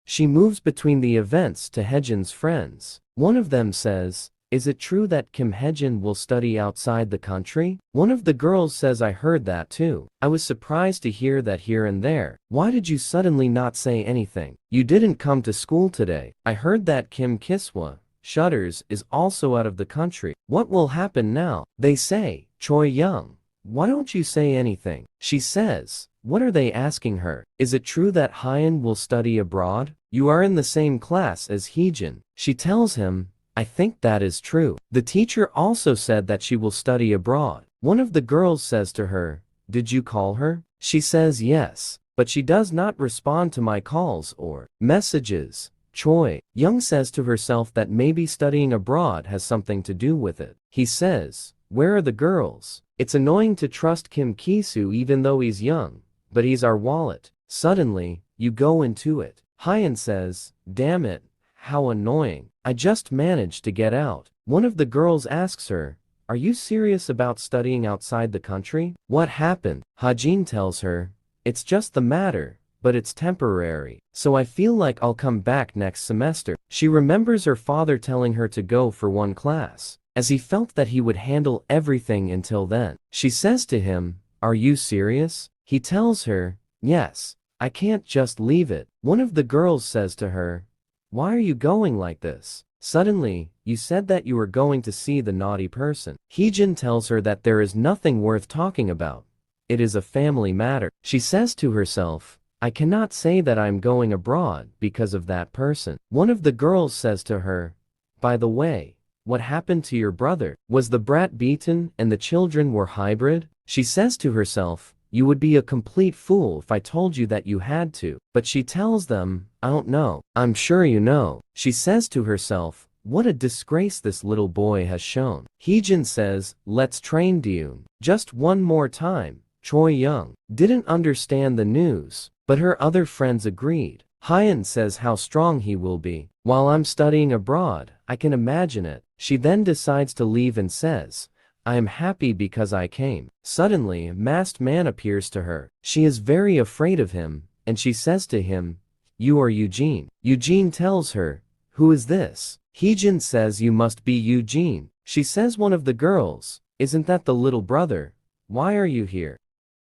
She moves between the events to Haejin's friends. One of them says, is it true that Kim Haejin will study outside the country? One of the girls says I heard that too. I was surprised to hear that here and there. Why did you suddenly not say anything? You didn't come to school today. I heard that Kim Kiswa, Shutters, is also out of the country. What will happen now? They say, Choi Young, why don't you say anything? She says, what are they asking her? Is it true that Hyun will study abroad? You are in the same class as Heejin. She tells him, I think that is true. The teacher also said that she will study abroad. One of the girls says to her, did you call her? She says yes, but she does not respond to my calls or messages. Choi Young says to herself that maybe studying abroad has something to do with it. He says, where are the girls? It's annoying to trust Kim Ki-soo even though he's young, but he's our wallet. Suddenly, you go into it. Hyun says, damn it, how annoying. I just managed to get out. One of the girls asks her, are you serious about studying outside the country? What happened? Hajin tells her, it's just the matter, but it's temporary. So I feel like I'll come back next semester. She remembers her father telling her to go for one class, as he felt that he would handle everything until then. She says to him, are you serious? He tells her, yes, I can't just leave it. One of the girls says to her, why are you going like this? Suddenly, you said that you were going to see the naughty person. Heejin tells her that there is nothing worth talking about. It is a family matter. She says to herself, I cannot say that I'm going abroad because of that person. One of the girls says to her, by the way, what happened to your brother? Was the brat beaten and the children were hybrid? She says to herself, you would be a complete fool if I told you that you had to. But she tells them, I don't know. I'm sure you know. She says to herself, what a disgrace this little boy has shown. Heejin says, let's train Daeun. Just one more time. Choi Young didn't understand the news, but her other friends agreed. Hyun says how strong he will be. While I'm studying abroad, I can imagine it. She then decides to leave and says, I am happy because I came. Suddenly, a masked man appears to her. She is very afraid of him, and she says to him, you are Eugene. Eugene tells her, who is this? Heejin says you must be Eugene. She says one of the girls, isn't that the little brother? Why are you here?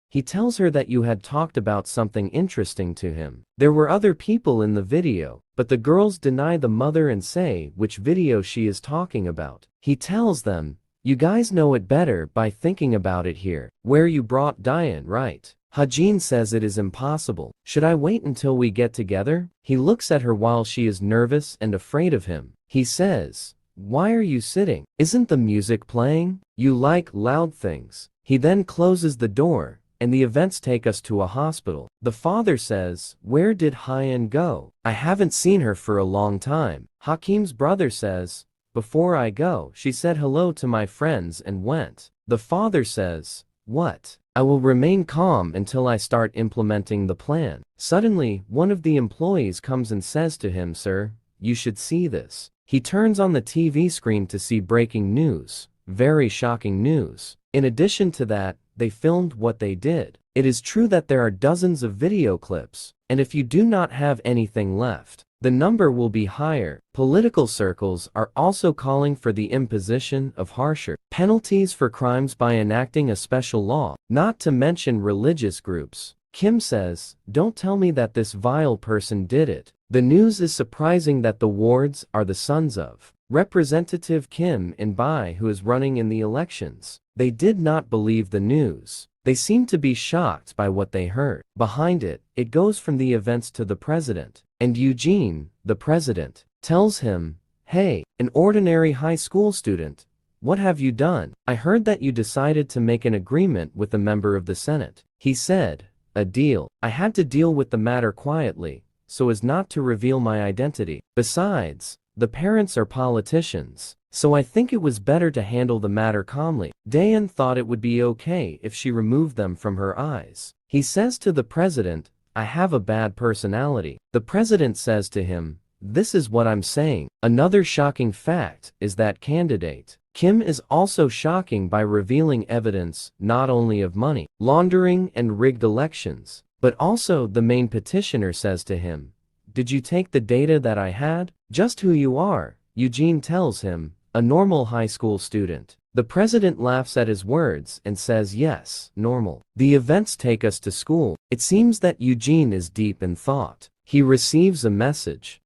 He tells her that you had talked about something interesting to him. There were other people in the video, but the girls deny the mother and say which video she is talking about. He tells them, you guys know it better by thinking about it here, where you brought Daeun, right? Hajin says it is impossible. Should I wait until we get together? He looks at her while she is nervous and afraid of him. He says, why are you sitting? Isn't the music playing? You like loud things. He then closes the door, and the events take us to a hospital. The father says, where did Hyun go? I haven't seen her for a long time. Hakim's brother says, before I go, she said hello to my friends and went. The father says, what? I will remain calm until I start implementing the plan. Suddenly, one of the employees comes and says to him, sir, you should see this. He turns on the TV screen to see breaking news. Very shocking news. In addition to that, they filmed what they did. It is true that there are dozens of video clips, and if you do not have anything left, the number will be higher. Political circles are also calling for the imposition of harsher penalties for crimes by enacting a special law, not to mention religious groups. Kim says, don't tell me that this vile person did it. The news is surprising that the wards are the sons of Representative Kim In-bai, who is running in the elections. They did not believe the news. They seem to be shocked by what they heard. Behind it, it goes from the events to the president. And Eugene, the president, tells him, "Hey, an ordinary high school student, what have you done? I heard that you decided to make an agreement with a member of the Senate." He said, "A deal. I had to deal with the matter quietly, so as not to reveal my identity. Besides, the parents are politicians, so I think it was better to handle the matter calmly." Dayan thought it would be okay if she removed them from her eyes. He says to the president, "I have a bad personality." The president says to him, "This is what I'm saying." Another shocking fact is that candidate Kim is also shocking by revealing evidence not only of money laundering and rigged elections, but also the main petitioner says to him, "Did you take the data that I had?" "Just who you are," Eugene tells him, "a normal high school student." The president laughs at his words and says, "Yes, normal." The events take us to school. It seems that Eugene is deep in thought. He receives a message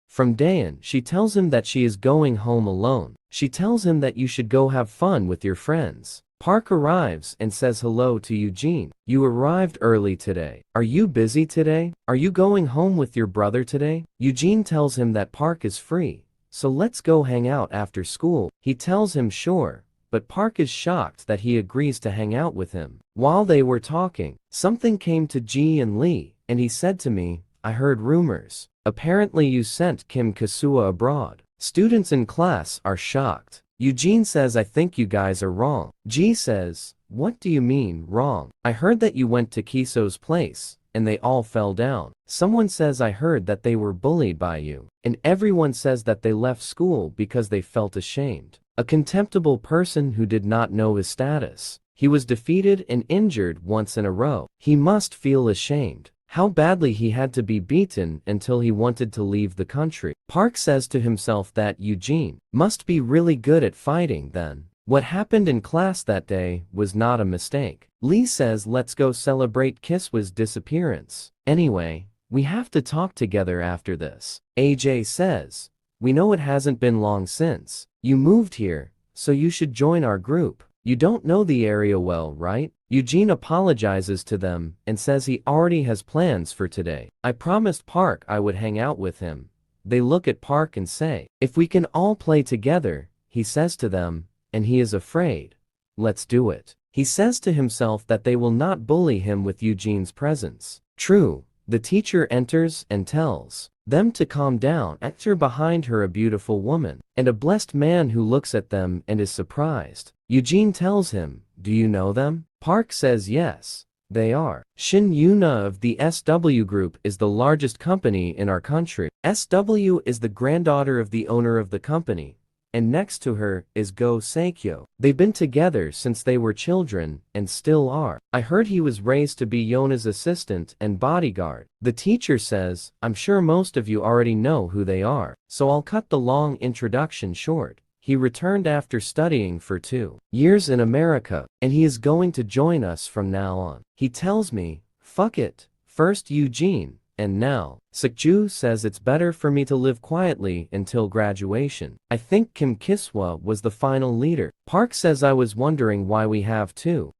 from Dayan. She tells him that she is going home alone. She tells him that you should go have fun with your friends. Park arrives and says hello to Eugene. "You arrived early today. Are you busy today? Are you going home with your brother today?" Eugene tells him that Park is free, so let's go hang out after school. He tells him sure, but Park is shocked that he agrees to hang out with him. While they were talking, something came to Ji and Lee, and he said to me, "I heard rumors. Apparently you sent Kim Kasua abroad." Students in class are shocked. Eugene says, "I think you guys are wrong." Ji says, "What do you mean, wrong? I heard that you went to Kiso's place, and they all fell down. Someone says I heard that they were bullied by you. And everyone says that they left school because they felt ashamed. A contemptible person who did not know his status. He was defeated and injured once in a row. He must feel ashamed. How badly he had to be beaten until he wanted to leave the country." Park says to himself that Eugene must be really good at fighting then. What happened in class that day was not a mistake. Lee says, "Let's go celebrate Kiswa's disappearance. Anyway, we have to talk together after this." AJ says, "We know it hasn't been long since you moved here, so you should join our group. You don't know the area well, right?" Eugene apologizes to them and says he already has plans for today. "I promised Park I would hang out with him." They look at Park and say, "If we can all play together," he says to them, and he is afraid. "Let's do it." He says to himself that they will not bully him with Eugene's presence. True, the teacher enters and tells them to calm down. Enter behind her a beautiful woman, and a blessed man who looks at them and is surprised. Eugene tells him, "Do you know them?" Park says yes, they are. Shin Yuna of the SW Group is the largest company in our country. SW is the granddaughter of the owner of the company, and next to her is Go Seikyo. They've been together since they were children, and still are. I heard he was raised to be Yona's assistant and bodyguard. The teacher says, "I'm sure most of you already know who they are, so I'll cut the long introduction short. He returned after studying for 2 years in America, and he is going to join us from now on. He tells me, fuck it, first Eugene, and now Seokju says it's better for me to live quietly until graduation. I think Kim Kiswa was the final leader." Park says, "I was wondering why we have 2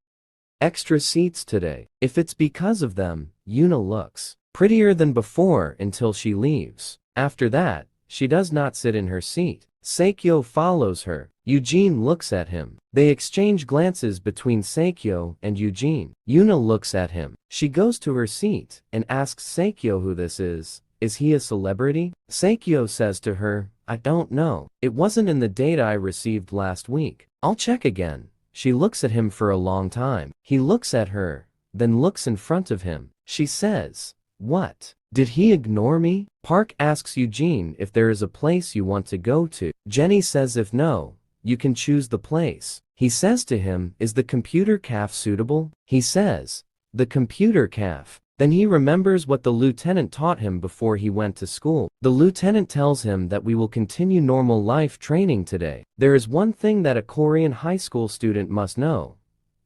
extra seats today. If it's because of them." Yuna looks prettier than before until she leaves. After that, she does not sit in her seat. Seikyo follows her. Eugene looks at him. They exchange glances between Seikyo and Eugene. Yuna looks at him. She goes to her seat and asks Seikyo who this is. Is he a celebrity? Seikyo says to her, "I don't know. It wasn't in the data I received last week. I'll check again." She looks at him for a long time. He looks at her, then looks in front of him. She says, "What? Did he ignore me?" Park asks Eugene if there is a place you want to go to. Jenny says if no, you can choose the place. He says to him, "Is the computer caf suitable?" He says, "The computer caf." Then he remembers what the lieutenant taught him before he went to school. The lieutenant tells him that we will continue normal life training today. There is one thing that a Korean high school student must know.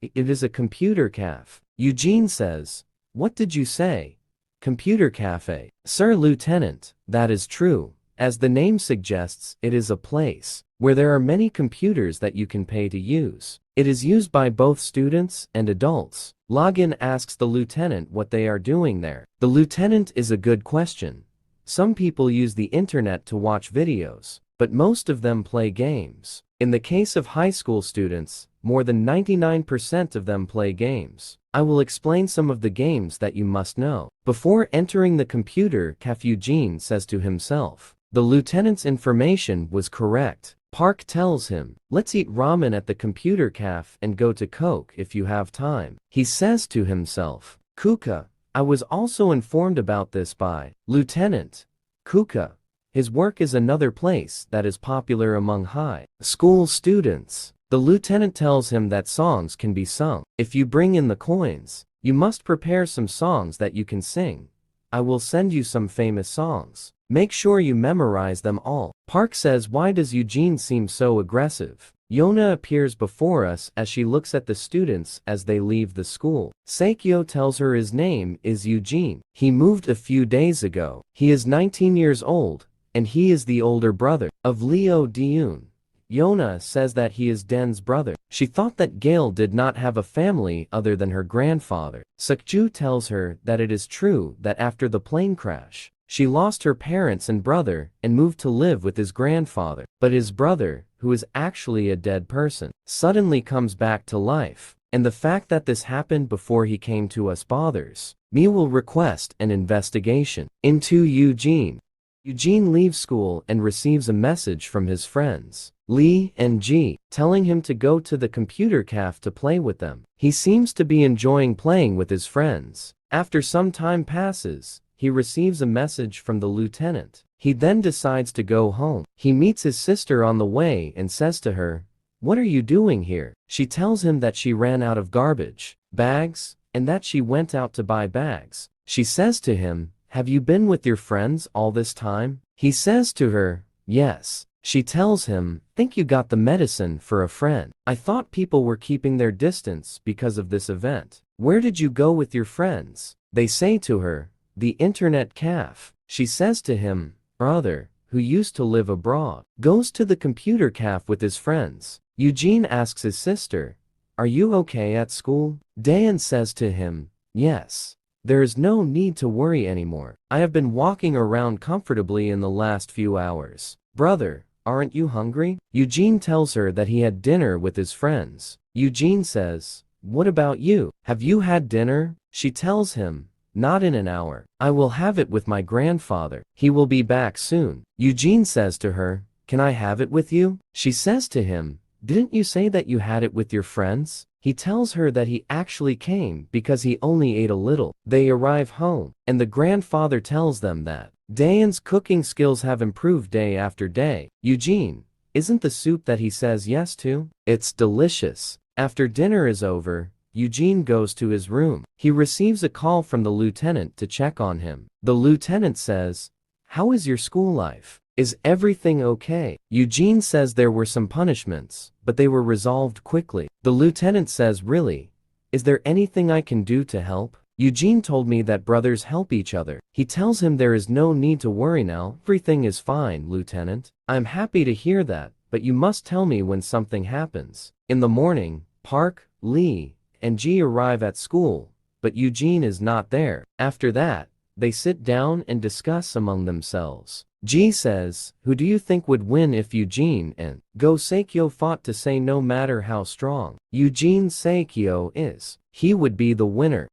It is a computer caf. Eugene says, "What did you say?" "Computer cafe." "Sir Lieutenant, that is true. As the name suggests, it is a place where there are many computers that you can pay to use. It is used by both students and adults. Login asks the lieutenant what they are doing there. The lieutenant is a good question. Some people use the internet to watch videos, but most of them play games. In the case of high school students, more than 99% of them play games. I will explain some of the games that you must know. Before entering the computer cafe, Eugene says to himself. The lieutenant's information was correct. Park tells him, let's eat ramen at the computer cafe and go to Coke if you have time. He says to himself, Kuka, I was also informed about this by Lieutenant Kuka. His work is another place that is popular among high school students. The lieutenant tells him that songs can be sung. If you bring in the coins, you must prepare some songs that you can sing. I will send you some famous songs. Make sure you memorize them all. Park says, why does Eugene seem so aggressive? Yona appears before us as she looks at the students as they leave the school. Seikyo tells her his name is Eugene. He moved a few days ago. He is 19 years old, and he is the older brother of Leo Deun. Yona says that he is Den's brother. She thought that Gale did not have a family other than her grandfather. Sukju tells her that it is true that after the plane crash, she lost her parents and brother and moved to live with his grandfather. But his brother, who is actually a dead person, suddenly comes back to life. And the fact that this happened before he came to us bothers me. Will request an investigation into Eugene. Eugene leaves school and receives a message from his friends, Lee and Ji, telling him to go to the computer cafe to play with them. He seems to be enjoying playing with his friends. After some time passes, he receives a message from the lieutenant. He then decides to go home. He meets his sister on the way and says to her, what are you doing here? She tells him that she ran out of garbage bags and that she went out to buy bags. She says to him, have you been with your friends all this time? He says to her, yes. She tells him, think you got the medicine for a friend. I thought people were keeping their distance because of this event. Where did you go with your friends? They say to her, the internet cafe. She says to him, brother, who used to live abroad, goes to the computer cafe with his friends. Eugene asks his sister, are you okay at school? Dan says to him, yes. There is no need to worry anymore. I have been walking around comfortably in the last few hours. Brother, aren't you hungry? Eugene tells her that he had dinner with his friends. Eugene says, what about you? Have you had dinner? She tells him, not in an hour. I will have it with my grandfather. He will be back soon. Eugene says to her, can I have it with you? She says to him, didn't you say that you had it with your friends? He tells her that he actually came because he only ate a little. They arrive home, and the grandfather tells them that Dayan's cooking skills have improved day after day. Eugene, isn't the soup that he says yes to? It's delicious. After dinner is over, Eugene goes to his room. He receives a call from the lieutenant to check on him. The lieutenant says, how is your school life? Is everything okay? Eugene says there were some punishments, but they were resolved quickly. The lieutenant says, really? Is there anything I can do to help? Eugene told me that brothers help each other. He tells him there is no need to worry now. Everything is fine, Lieutenant. I'm happy to hear that, but you must tell me when something happens. In the morning, Park, Lee, and Ji arrive at school, but Eugene is not there. After that, they sit down and discuss among themselves. Ji says, who do you think would win if Eugene and Go Seikyo fought to say no matter how strong Eugene Seikyo is, he would be the winner.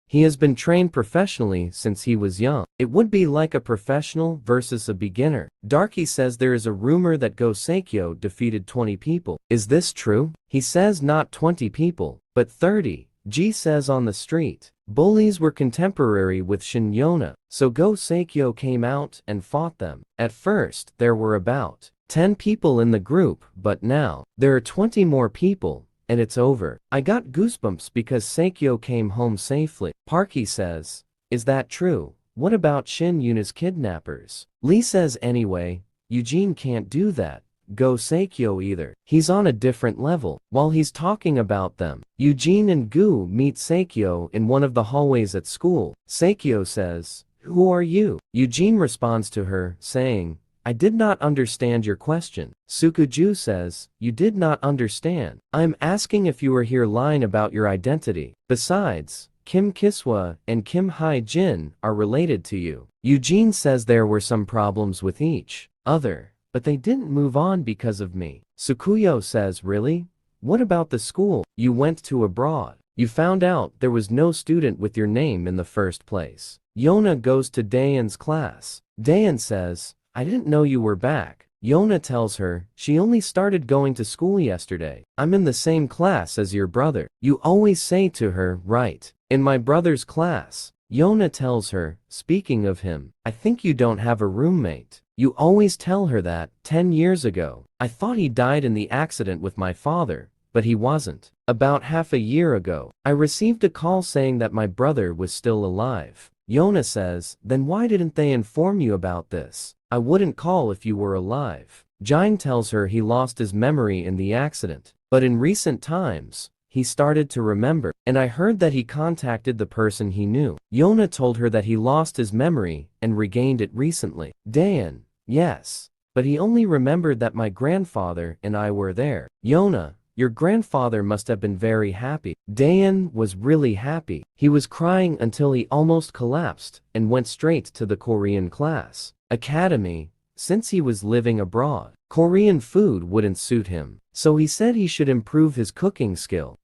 He has been trained professionally since he was young. It would be like a professional versus a beginner. Darky says there is a rumor that Go Seikyo defeated 20 people. Is this true? He says not 20 people, but 30. Ji says on the street, bullies were contemporary with Shinyona, so Go Seikyo came out and fought them. At first, there were about 10 people in the group, but now, there are 20 more people, and it's over. I got goosebumps because Seikyo came home safely. Parky says, is that true? What about Shin Yuna's kidnappers? Lee says anyway, Eugene can't do that. Go Seikyo either. He's on a different level. While he's talking about them, Eugene and Gu meet Seikyo in one of the hallways at school. Seikyo says, who are you? Eugene responds to her, saying, I did not understand your question. Sukuju says, you did not understand. I'm asking if you were here lying about your identity. Besides, Kim Kiswa and Kim Hai Jin are related to you. Eugene says there were some problems with each other, but they didn't move on because of me. Sukuyo says, really? What about the school you went to abroad? You found out there was no student with your name in the first place. Yona goes to Dayan's class. Dayan says, I didn't know you were back. Yona tells her, she only started going to school yesterday. I'm in the same class as your brother. You always say to her, right? In my brother's class. Yona tells her, speaking of him, I think you don't have a roommate. You always tell her that. 10 years ago, I thought he died in the accident with my father, but he wasn't. About half a year ago, I received a call saying that my brother was still alive. Yona says, then why didn't they inform you about this? I wouldn't call if you were alive. Jine tells her he lost his memory in the accident, but in recent times, he started to remember, and I heard that he contacted the person he knew. Yona told her that he lost his memory and regained it recently. Dayan, yes, but he only remembered that my grandfather and I were there. Yona, your grandfather must have been very happy. Dayan was really happy. He was crying until he almost collapsed and went straight to the Korean class academy. Since he was living abroad, Korean food wouldn't suit him, so he said he should improve his cooking skill.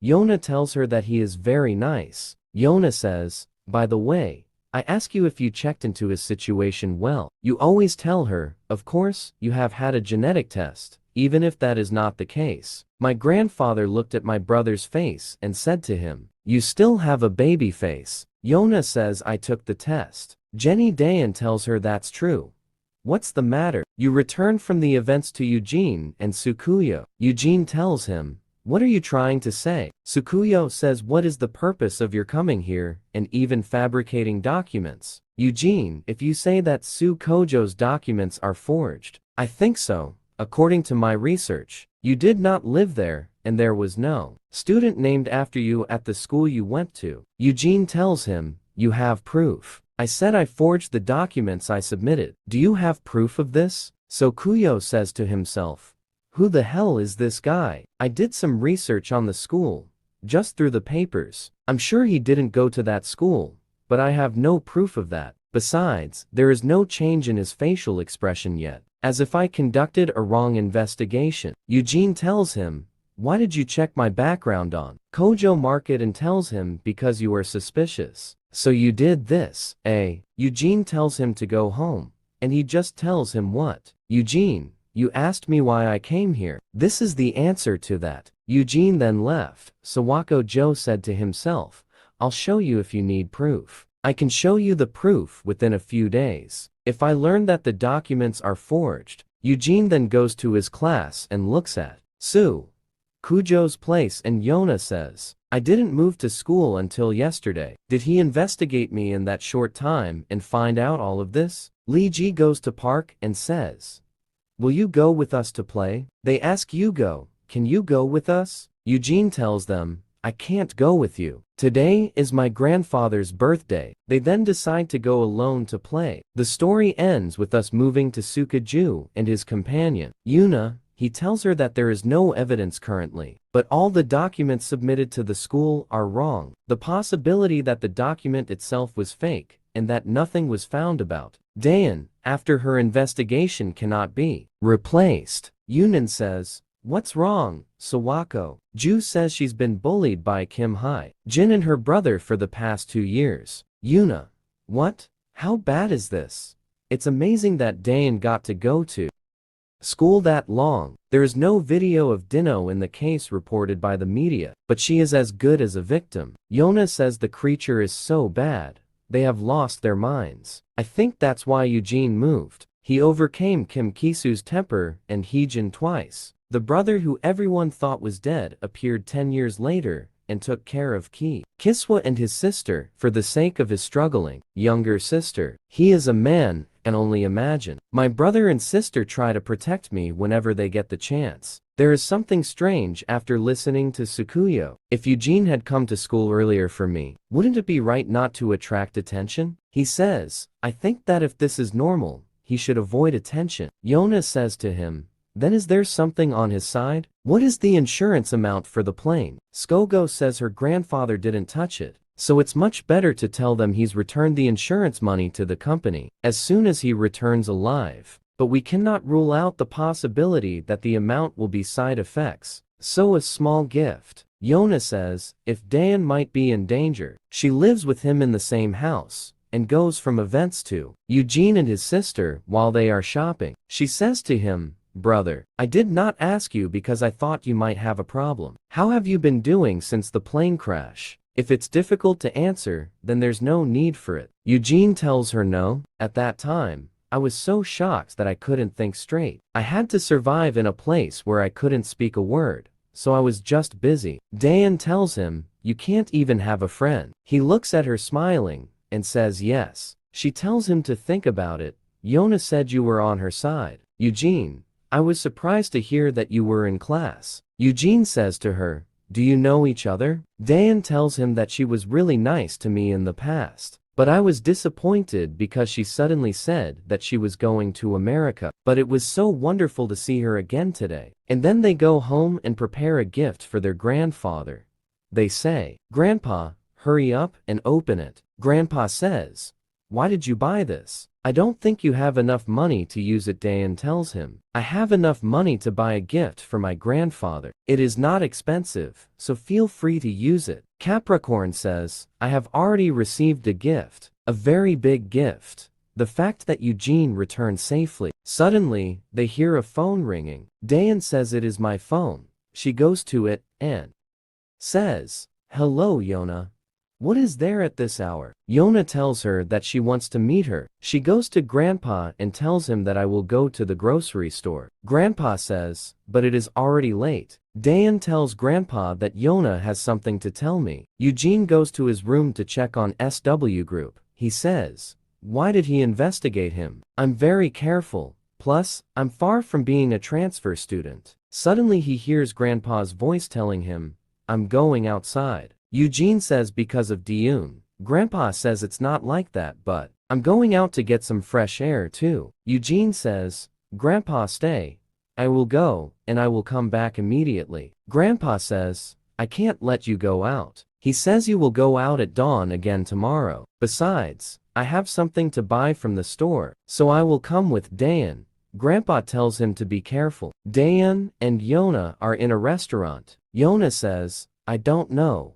Yona tells her that he is very nice. Yona says, by the way, I ask you if you checked into his situation well. You always tell her, of course, you have had a genetic test. Even if that is not the case. My grandfather looked at my brother's face and said to him, you still have a baby face. Yona says I took the test. Jenny Dayan tells her that's true. What's the matter? You returned from the events to Eugene and Sukuyo. Eugene tells him, what are you trying to say? Sukuyo says, what is the purpose of your coming here and even fabricating documents? Eugene, if you say that Su Kojo's documents are forged, I think so. According to my research, you did not live there, and there was no student named after you at the school you went to. Eugene tells him, you have proof. I said I forged the documents I submitted. Do you have proof of this? So Kuyo says to himself, who the hell is this guy? I did some research on the school, just through the papers. I'm sure he didn't go to that school, but I have no proof of that. Besides, there is no change in his facial expression yet. As if I conducted a wrong investigation. Eugene tells him, why did you check my background on Kojo Market and tells him because you are suspicious. So you did this, eh? Eugene tells him to go home, and he just tells him what? Eugene, you asked me why I came here. This is the answer to that. Eugene then left. Sawako Joe said to himself, I'll show you if you need proof. I can show you the proof within a few days. If I learn that the documents are forged. Eugene then goes to his class and looks at Su Kujo's place and Yona says, I didn't move to school until yesterday. Did he investigate me in that short time and find out all of this? Lee Ji goes to park and says, will you go with us to play? They ask Yugo, can you go with us? Eugene tells them, I can't go with you. Today is my grandfather's birthday. They then decide to go alone to play. The story ends with us moving to Sukaju and his companion, Yuna. He tells her that there is no evidence currently, but all the documents submitted to the school are wrong. The possibility that the document itself was fake, and that nothing was found about Dayan, after her investigation cannot be replaced. Yunan says, what's wrong, Sawako? Ju says she's been bullied by Kim Hai Jin and her brother for the past 2 years. Yuna, what? How bad is this? It's amazing that Dayan got to go to school that long. There is no video of Dino in the case reported by the media, but she is as good as a victim. Yona says the creature is so bad, they have lost their minds. I think that's why Eugene moved. He overcame Kim Kisu's temper and Heejin twice. The brother who everyone thought was dead appeared 10 years later and took care of Kiswa and his sister for the sake of his struggling younger sister. He is a man, and only imagine. My brother and sister try to protect me whenever they get the chance. There is something strange after listening to Sukuyo. If Eugene had come to school earlier for me, wouldn't it be right not to attract attention? He says, I think that if this is normal, he should avoid attention. Yona says to him, then is there something on his side? What is the insurance amount for the plane? Skogo says her grandfather didn't touch it, so it's much better to tell them he's returned the insurance money to the company as soon as he returns alive. But we cannot rule out the possibility that the amount will be side effects, so a small gift. Yona says, if Dayan might be in danger, she lives with him in the same house, and goes from events to Eugene and his sister while they are shopping. She says to him, brother, I did not ask you because I thought you might have a problem. How have you been doing since the plane crash? If it's difficult to answer, then there's no need for it. Eugene tells her no. At that time, I was so shocked that I couldn't think straight. I had to survive in a place where I couldn't speak a word, so I was just busy. Dayan tells him, you can't even have a friend. He looks at her smiling, and says yes. She tells him to think about it. Yona said you were on her side. Eugene, I was surprised to hear that you were in class. Eugene says to her, do you know each other? Dayan tells him that she was really nice to me in the past, but I was disappointed because she suddenly said that she was going to America. But it was so wonderful to see her again today. And then they go home and prepare a gift for their grandfather. They say, Grandpa, hurry up and open it. Grandpa says, why did you buy this? I don't think you have enough money to use it. Dayan tells him, I have enough money to buy a gift for my grandfather. It is not expensive, so feel free to use it. Capricorn says, I have already received a gift, a very big gift. The fact that Eugene returned safely. Suddenly, they hear a phone ringing. Dayan says it is my phone. She goes to it, and says, hello Yona. What is there at this hour? Yona tells her that she wants to meet her. She goes to Grandpa and tells him that I will go to the grocery store. Grandpa says, but it is already late. Dayan tells Grandpa that Yona has something to tell me. Eugene goes to his room to check on SW Group. He says, why did he investigate him? I'm very careful. Plus, I'm far from being a transfer student. Suddenly he hears Grandpa's voice telling him, I'm going outside. Eugene says because of Diyun. Grandpa says it's not like that, but I'm going out to get some fresh air too. Eugene says, Grandpa stay. I will go, and I will come back immediately. Grandpa says, I can't let you go out. He says you will go out at dawn again tomorrow. Besides, I have something to buy from the store, so I will come with Dayan. Grandpa tells him to be careful. Dayan and Yona are in a restaurant. Yona says, I don't know.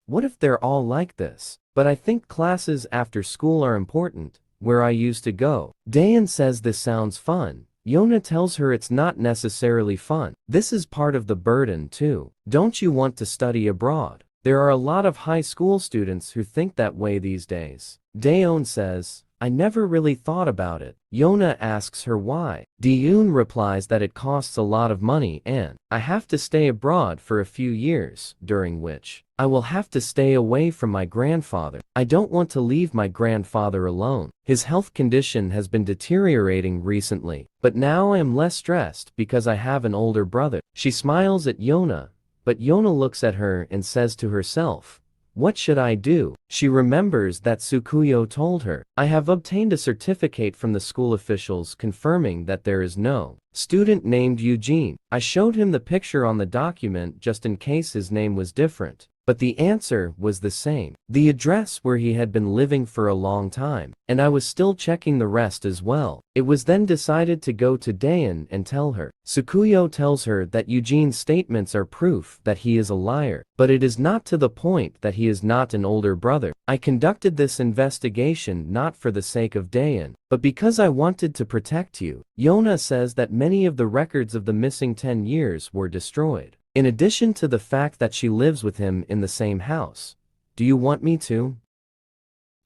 What if they're all like this? But I think classes after school are important, where I used to go. Dayan says this sounds fun. Yona tells her it's not necessarily fun. This is part of the burden too. Don't you want to study abroad? There are a lot of high school students who think that way these days. Dayon says, I never really thought about it. Yona asks her why. Diyun replies that it costs a lot of money and I have to stay abroad for a few years, during which I will have to stay away from my grandfather. I don't want to leave my grandfather alone. His health condition has been deteriorating recently, but now I am less stressed because I have an older brother. She smiles at Yona, but Yona looks at her and says to herself, what should I do? She remembers that Tsukuyo told her, I have obtained a certificate from the school officials confirming that there is no student named Eugene. I showed him the picture on the document just in case his name was different. But the answer was the same. The address where he had been living for a long time, and I was still checking the rest as well. It was then decided to go to Dayan and tell her. Tsukuyo tells her that Eugene's statements are proof that he is a liar, but it is not to the point that he is not an older brother. I conducted this investigation not for the sake of Dayan, but because I wanted to protect you. Yona says that many of the records of the missing 10 years were destroyed. In addition to the fact that she lives with him in the same house. Do you want me to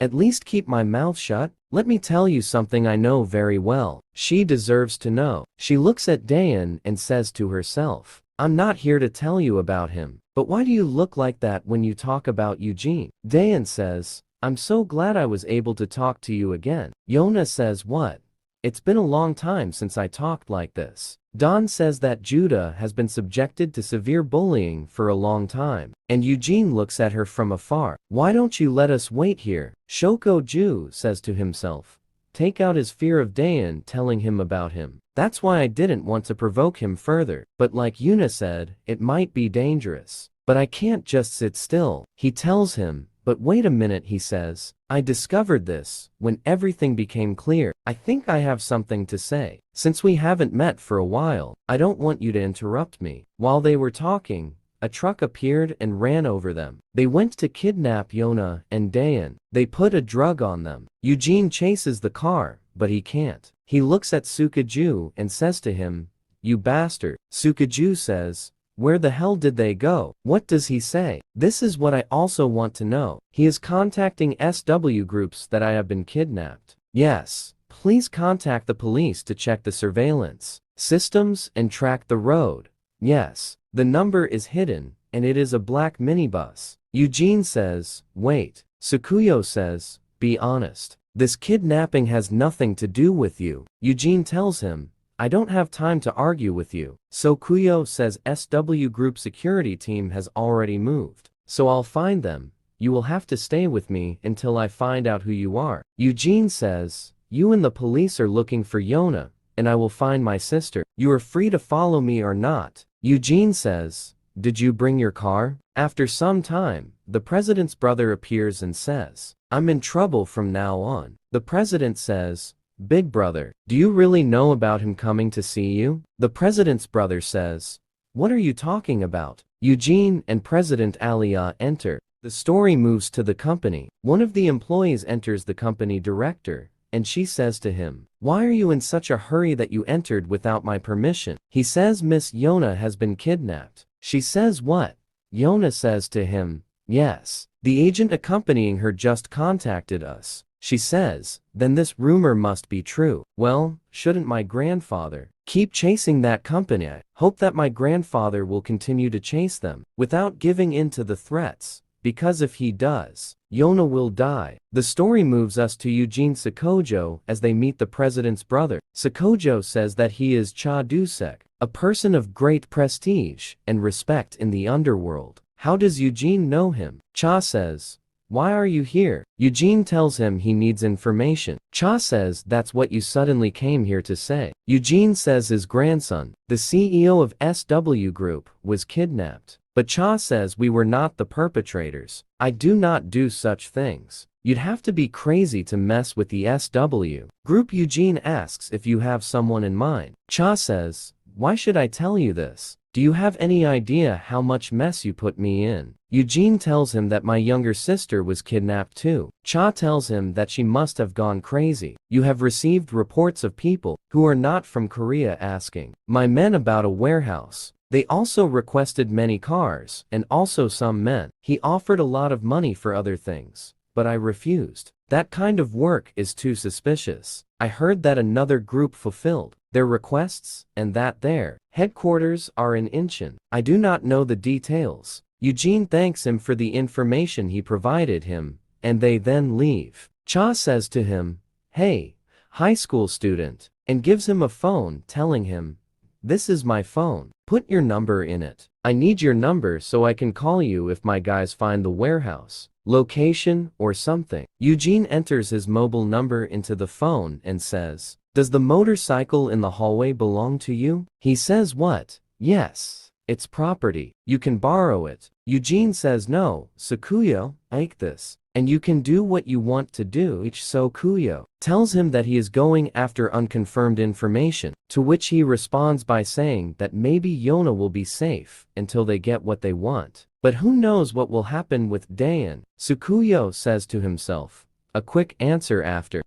at least keep my mouth shut? Let me tell you something I know very well. She deserves to know. She looks at Dayan and says to herself, I'm not here to tell you about him, but why do you look like that when you talk about Eugene? Dayan says, I'm so glad I was able to talk to you again. Yona says, what? It's been a long time since I talked like this. Don says that Judah has been subjected to severe bullying for a long time, and Eugene looks at her from afar. Why don't you let us wait here? Shoko Ju says to himself, take out his fear of Dayan telling him about him. That's why I didn't want to provoke him further, but like Yuna said, it might be dangerous. But I can't just sit still. He tells him, but wait a minute, he says. I discovered this when everything became clear. I think I have something to say. Since we haven't met for a while, I don't want you to interrupt me. While they were talking, a truck appeared and ran over them. They went to kidnap Yona and Dayan. They put a drug on them. Eugene chases the car, but he can't. He looks at Sukaju and says to him, "You bastard." Sukaju says, "Where the hell did they go?" What does he say? This is what I also want to know. He is contacting SW groups that I have been kidnapped. Yes, please contact the police to check the surveillance systems and track the road. Yes, the number is hidden, and it is a black minibus. Eugene says, "Wait." Sukuyo says, "Be honest. This kidnapping has nothing to do with you." Eugene tells him, "I don't have time to argue with you." Sukuyo says SW Group security team has already moved. So I'll find them. You will have to stay with me until I find out who you are. Eugene says, "You and the police are looking for Yona, and I will find my sister. You are free to follow me or not." Eugene says, "Did you bring your car?" After some time, the president's brother appears and says, "I'm in trouble from now on." The president says, "Big brother, do you really know about him coming to see you?" The president's brother says, "What are you talking about?" Eugene and President Alia enter. The story moves to the company. One of the employees enters the company director, and she says to him, "Why are you in such a hurry that you entered without my permission?" He says Miss Yona has been kidnapped. She says, "What?" Yona says to him, "Yes. The agent accompanying her just contacted us." She says, "Then this rumor must be true." Well, shouldn't my grandfather keep chasing that company? I hope that my grandfather will continue to chase them without giving in to the threats, because if he does, Yona will die. The story moves us to Eugene Sakojo as they meet the president's brother. Sakojo says that he is Cha Dusek, a person of great prestige and respect in the underworld. How does Eugene know him? Cha says, "Why are you here?" Eugene tells him he needs information. Cha says, "That's what you suddenly came here to say." Eugene says his grandson, the CEO of SW Group, was kidnapped. But Cha says, "We were not the perpetrators. I do not do such things. You'd have to be crazy to mess with the SW Group." Eugene asks if you have someone in mind. Cha says, "Why should I tell you this? Do you have any idea how much mess you put me in?" Eugene tells him that my younger sister was kidnapped too. Cha tells him that she must have gone crazy. "You have received reports of people who are not from Korea asking my men about a warehouse. They also requested many cars, and also some men. He offered a lot of money for other things, but I refused. That kind of work is too suspicious. I heard that another group fulfilled their requests, and that their headquarters are in Incheon. I do not know the details." Eugene thanks him for the information he provided him, and they then leave. Cha says to him, "Hey, high school student," and gives him a phone telling him, "This is my phone. Put your number in it. I need your number so I can call you if my guys find the warehouse location or something." Eugene enters his mobile number into the phone and says, "Does the motorcycle in the hallway belong to you?" He says, "What? Yes, it's property. You can borrow it." Eugene says, "No, Sukuyo, take this, and you can do what you want to do." Sukuyo tells him that he is going after unconfirmed information, to which he responds by saying that maybe Yona will be safe until they get what they want. But who knows what will happen with Dayan? Sukuyo says to himself, a quick answer after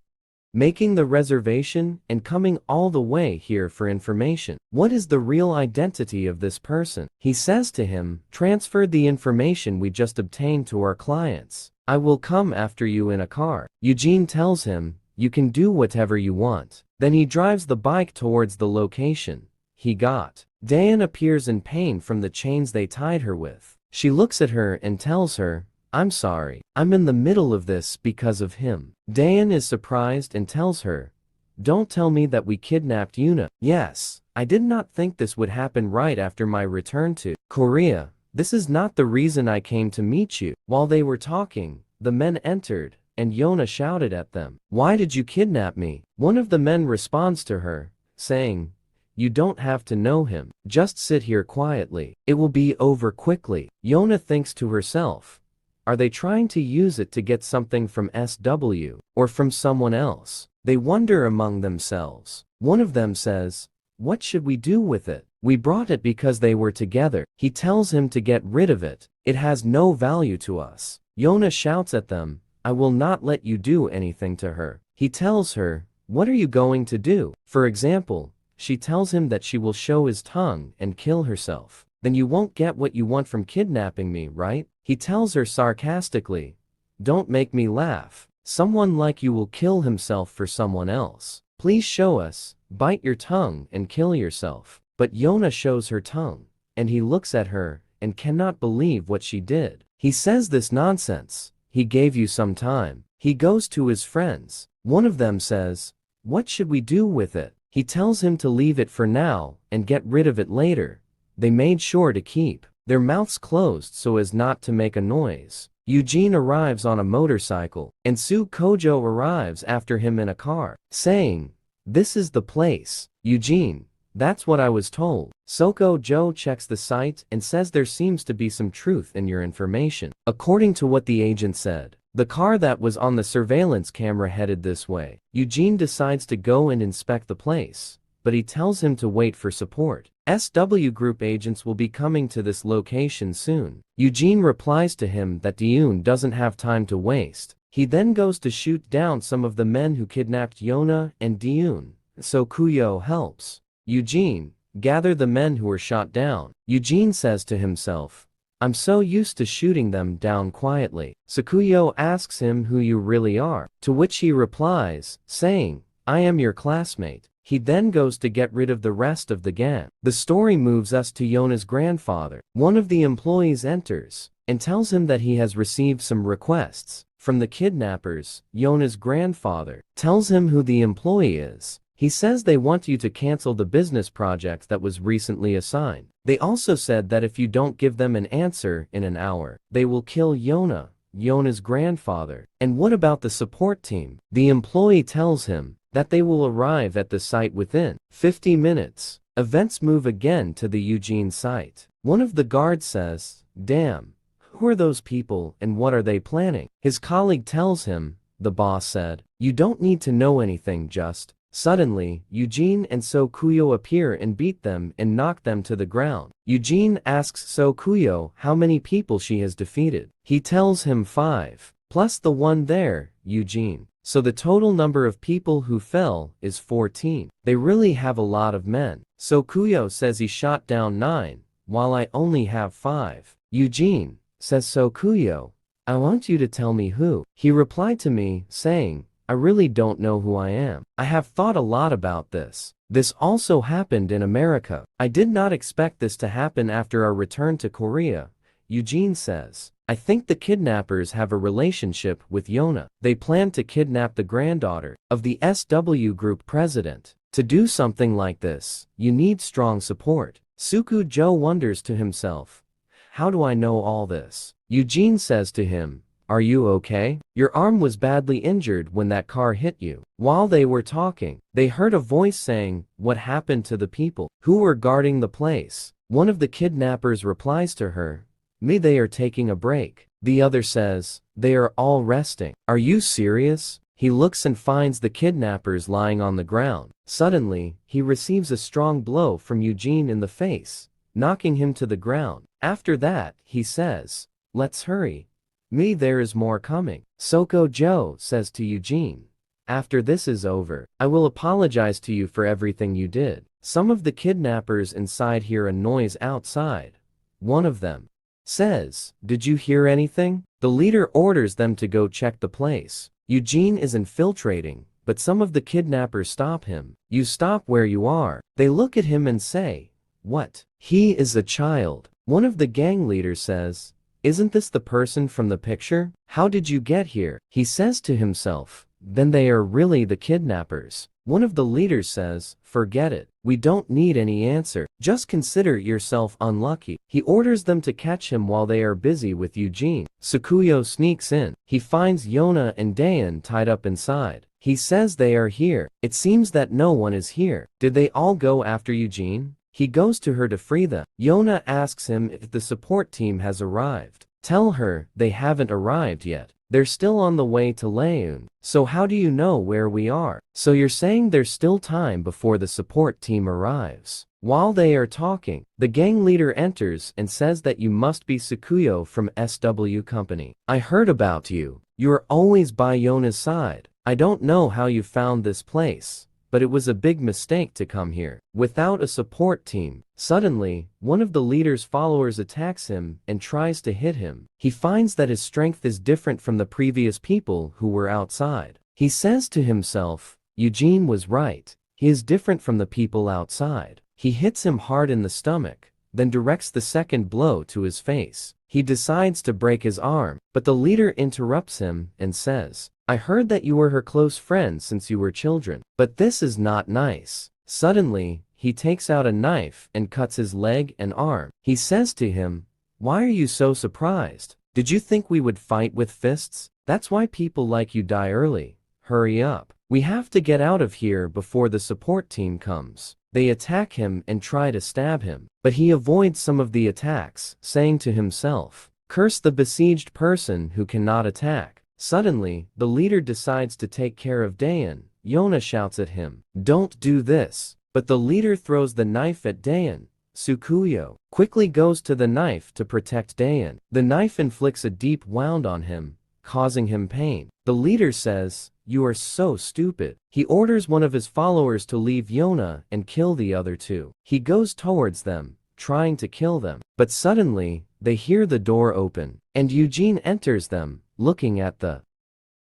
making the reservation and coming all the way here for information. What is the real identity of this person? He says to him, "Transfer the information we just obtained to our clients. I will come after you in a car." Eugene tells him, "You can do whatever you want." Then he drives the bike towards the location he got. Dayan appears in pain from the chains they tied her with. She looks at her and tells her, "I'm sorry. I'm in the middle of this because of him." Dayan is surprised and tells her, "Don't tell me that we kidnapped Yuna." "Yes, I did not think this would happen right after my return to Korea. This is not the reason I came to meet you." While they were talking, the men entered, and Yona shouted at them, "Why did you kidnap me?" One of the men responds to her, saying, "You don't have to know him, just sit here quietly. It will be over quickly." Yona thinks to herself, are they trying to use it to get something from SW, or from someone else? They wonder among themselves. One of them says, "What should we do with it? We brought it because they were together." He tells him to get rid of it. It has no value to us. Yona shouts at them, "I will not let you do anything to her." He tells her, "What are you going to do?" For example, she tells him that she will show his tongue and kill herself. "Then you won't get what you want from kidnapping me, right?" He tells her sarcastically, "Don't make me laugh. Someone like you will kill himself for someone else. Please show us, bite your tongue and kill yourself." But Yona shows her tongue, and he looks at her and cannot believe what she did. He says, "This nonsense. He gave you some time." He goes to his friends. One of them says, "What should we do with it?" He tells him to leave it for now and get rid of it later. They made sure to keep their mouths closed so as not to make a noise. Eugene arrives on a motorcycle, and Su Kojo arrives after him in a car, saying, "This is the place, Eugene. That's what I was told." Soko Joe checks the site and says there seems to be some truth in your information. According to what the agent said, the car that was on the surveillance camera headed this way. Eugene decides to go and inspect the place, but he tells him to wait for support. SW Group agents will be coming to this location soon. Eugene replies to him that Dioon doesn't have time to waste. He then goes to shoot down some of the men who kidnapped Yona and Dioon. So Kuyo helps Eugene gather the men who were shot down. Eugene says to himself, "I'm so used to shooting them down quietly." Sakuyo asks him who you really are, to which he replies, saying, "I am your classmate." He then goes to get rid of the rest of the gang. The story moves us to Yona's grandfather. One of the employees enters and tells him that he has received some requests from the kidnappers. Yona's grandfather tells him who the employee is. He says they want you to cancel the business project that was recently assigned. They also said that if you don't give them an answer in an hour, they will kill Yona, Yona's grandfather. "And what about the support team?" The employee tells him that they will arrive at the site within 50 minutes. Events move again to the Eugene site. One of the guards says, "Damn, who are those people and what are they planning?" His colleague tells him, the boss said, "You don't need to know anything, just." Suddenly, Eugene and Sokuyo appear and beat them and knock them to the ground. Eugene asks Sokuyo how many people she has defeated. He tells him 5, plus the one there, Eugene. So the total number of people who fell is 14. They really have a lot of men. Sokuyo says he shot down 9, while I only have 5. Eugene, says Sokuyo, I want you to tell me who. He replied to me, saying, I really don't know who I am. I have thought a lot about this. This also happened in America. I did not expect this to happen after our return to Korea. Eugene says, I think the kidnappers have a relationship with Yona. They plan to kidnap the granddaughter of the SW Group president. To do something like this, you need strong support. Suku Joe wonders to himself, how do I know all this? Eugene says to him, are you okay? Your arm was badly injured when that car hit you. While they were talking, they heard a voice saying, what happened to the people who were guarding the place? One of the kidnappers replies to her, me, they are taking a break. The other says, they are all resting. Are you serious? He looks and finds the kidnappers lying on the ground. Suddenly, he receives a strong blow from Eugene in the face, knocking him to the ground. After that, he says, let's hurry. Me, there is more coming. Soko Joe says to Eugene, after this is over, I will apologize to you for everything you did. Some of the kidnappers inside hear a noise outside. One of them says, did you hear anything? The leader orders them to go check the place. Eugene is infiltrating, but some of the kidnappers stop him. You stop where you are. They look at him and say, what? He is a child. One of the gang leaders says, isn't this the person from the picture? How did you get here? He says to himself, then they are really the kidnappers. One of the leaders says, "Forget it. We don't need any answer. Just consider yourself unlucky." He orders them to catch him while they are busy with Eugene. Tsukuyo sneaks in. He finds Yona and Dayan tied up inside. He says they are here. It seems that no one is here. Did they all go after Eugene? He goes to her to free them. Yona asks him if the support team has arrived. Tell her they haven't arrived yet. They're still on the way to Leun. So how do you know where we are? So you're saying there's still time before the support team arrives. While they are talking, the gang leader enters and says that you must be Tsukuyo from SW Company. I heard about you. You're always by Yona's side. I don't know how you found this place, but it was a big mistake to come here without a support team. Suddenly, one of the leader's followers attacks him and tries to hit him. He finds that his strength is different from the previous people who were outside. He says to himself, Eugene was right. He is different from the people outside. He hits him hard in the stomach, then directs the second blow to his face. He decides to break his arm, but the leader interrupts him and says, I heard that you were her close friend since you were children, but this is not nice. Suddenly, he takes out a knife and cuts his leg and arm. He says to him, why are you so surprised? Did you think we would fight with fists? That's why people like you die early. Hurry up. We have to get out of here before the support team comes. They attack him and try to stab him, but he avoids some of the attacks, saying to himself, curse the besieged person who cannot attack. Suddenly, the leader decides to take care of Dayan. Yona shouts at him, don't do this. But the leader throws the knife at Dayan. Tsukuyo quickly goes to the knife to protect Dayan. The knife inflicts a deep wound on him, causing him pain. The leader says, you are so stupid. He orders one of his followers to leave Yona and kill the other two. He goes towards them, trying to kill them. But suddenly, they hear the door open, and Eugene enters them, looking at the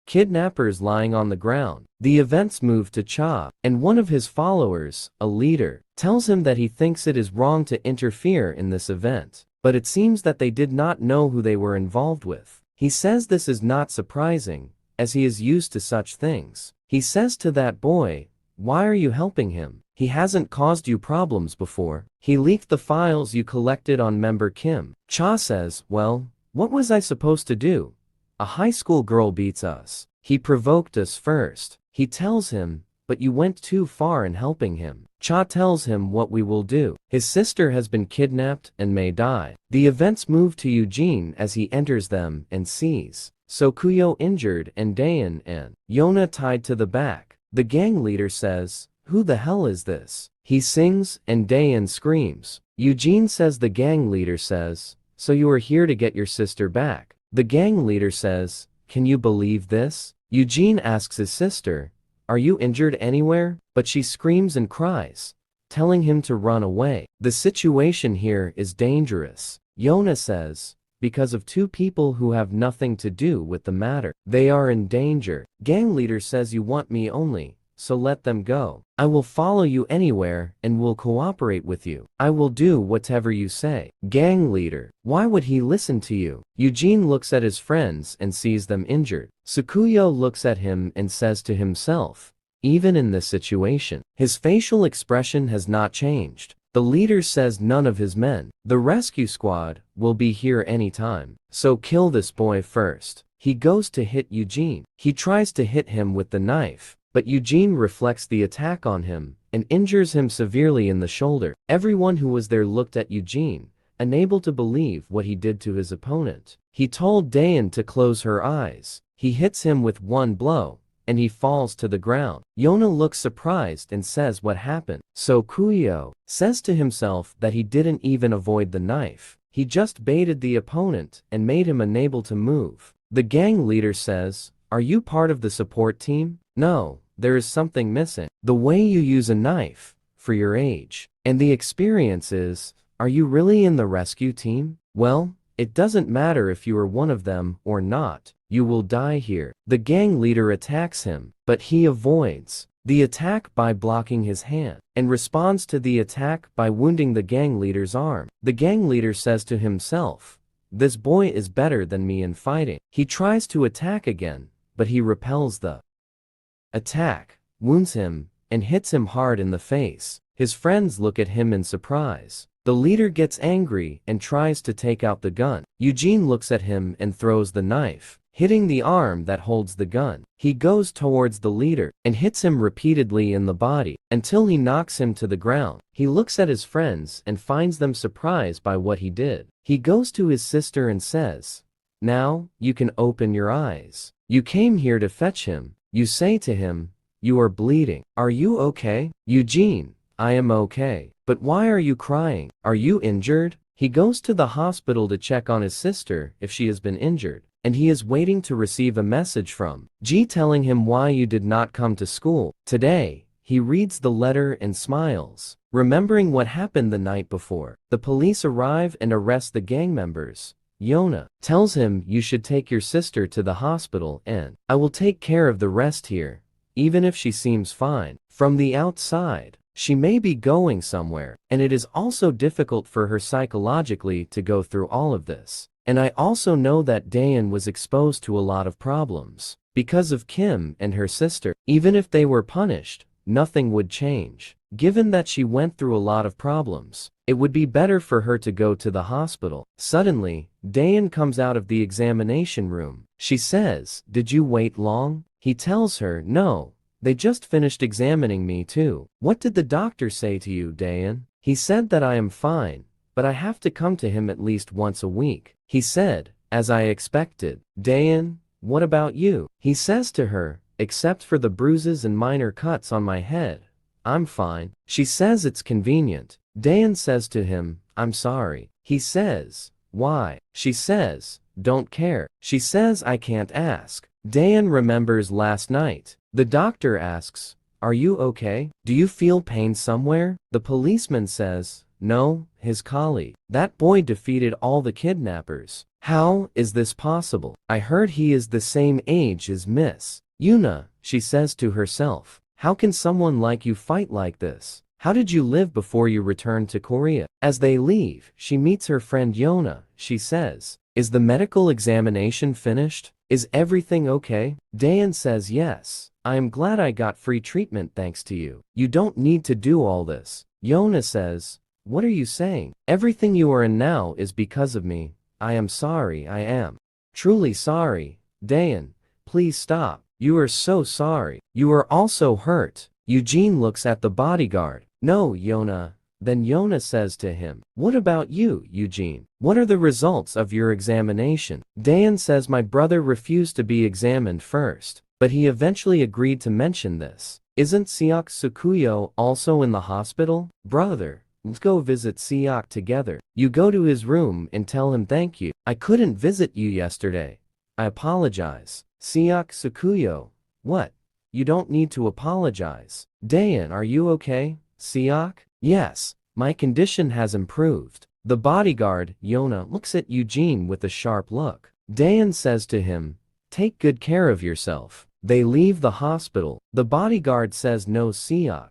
kidnappers lying on the ground. The events move to Cha, and one of his followers, a leader, tells him that he thinks it is wrong to interfere in this event. But it seems that they did not know who they were involved with. He says this is not surprising, as he is used to such things. He says to that boy, why are you helping him? He hasn't caused you problems before. He leaked the files you collected on member Kim. Cha says, well, what was I supposed to do? A high school girl beats us. He provoked us first. He tells him, but you went too far in helping him. Cha tells him what we will do. His sister has been kidnapped and may die. The events move to Eugene as he enters them and sees Tsukuyo injured and Dayan and Yona tied to the back. The gang leader says, who the hell is this? He sings and Dayan screams. Eugene says the gang leader says, so you are here to get your sister back. The gang leader says, can you believe this? Eugene asks his sister, are you injured anywhere? But she screams and cries, telling him to run away. The situation here is dangerous. Yona says, because of two people who have nothing to do with the matter. They are in danger. Gang leader says you want me only, so let them go. I will follow you anywhere and will cooperate with you. I will do whatever you say. Gang leader, why would he listen to you? Eugene looks at his friends and sees them injured. Tsukuyo looks at him and says to himself, even in this situation, his facial expression has not changed. The leader says none of his men, the rescue squad, will be here anytime. So kill this boy first. He goes to hit Eugene. He tries to hit him with the knife, but Eugene reflects the attack on him and injures him severely in the shoulder. Everyone who was there looked at Eugene, unable to believe what he did to his opponent. He told Dayan to close her eyes. He hits him with one blow, and he falls to the ground. Yona looks surprised and says what happened. So Tsukuyo says to himself that he didn't even avoid the knife. He just baited the opponent and made him unable to move. The gang leader says, are you part of the support team? No, there is something missing. The way you use a knife, for your age, and the experience is, are you really in the rescue team? Well, it doesn't matter if you are one of them or not. You will die here. The gang leader attacks him, but he avoids the attack by blocking his hand, and responds to the attack by wounding the gang leader's arm. The gang leader says to himself, this boy is better than me in fighting. He tries to attack again, but he repels the attack, wounds him, and hits him hard in the face. His friends look at him in surprise. The leader gets angry and tries to take out the gun. Eugene looks at him and throws the knife, hitting the arm that holds the gun. He goes towards the leader and hits him repeatedly in the body until he knocks him to the ground. He looks at his friends and finds them surprised by what he did. He goes to his sister and says, "Now, you can open your eyes. You came here to fetch him." You say to him, "You are bleeding. Are you okay?" Eugene, "I am okay. But why are you crying? Are you injured?" He goes to the hospital to check on his sister if she has been injured, and he is waiting to receive a message from G telling him why you did not come to school today. He reads the letter and smiles, remembering what happened the night before. The police arrive and arrest the gang members. Yona tells him, "You should take your sister to the hospital and I will take care of the rest here, even if she seems fine. From the outside, she may be going somewhere, and it is also difficult for her psychologically to go through all of this. And I also know that Dayan was exposed to a lot of problems because of Kim and her sister. Even if they were punished, nothing would change. Given that she went through a lot of problems, it would be better for her to go to the hospital." Suddenly, Dayan comes out of the examination room. She says, "Did you wait long?" He tells her, "No, they just finished examining me too." "What did the doctor say to you, Dayan?" "He said that I am fine, but I have to come to him at least once a week." He said, "As I expected." "Dayan, what about you?" He says to her, "Except for the bruises and minor cuts on my head, I'm fine." She says it's convenient. Dayan says to him, "I'm sorry." He says, "Why?" She says, "Don't care." She says, "I can't ask." Dayan remembers last night. The doctor asks, "Are you okay? Do you feel pain somewhere?" The policeman says, "No, his colleague. That boy defeated all the kidnappers." "How is this possible? I heard he is the same age as Miss Yuna." She says to herself, "How can someone like you fight like this? How did you live before you returned to Korea?" As they leave, she meets her friend Yona. She says, "Is the medical examination finished? Is everything okay?" Dayan says, "Yes. I am glad I got free treatment thanks to you. You don't need to do all this." Yona says, "What are you saying? Everything you are in now is because of me. I am sorry. I am truly sorry." Dayan, "Please stop. You are so sorry. You are also hurt." Eugene looks at the bodyguard. "No, Yona." Then Yona says to him, "What about you, Eugene? What are the results of your examination?" Dayan says, "My brother refused to be examined first, but he eventually agreed to mention this." "Isn't Siak Sukuyo also in the hospital?" "Brother, let's go visit Siak together." You go to his room and tell him, "Thank you. I couldn't visit you yesterday. I apologize." Siak Sukuyo, "What? You don't need to apologize." Dayan, "Are you okay, Siak?" "Yes, my condition has improved." The bodyguard, Yona, looks at Eugene with a sharp look. Dayan says to him, "Take good care of yourself." They leave the hospital. The bodyguard says, "No, Siak.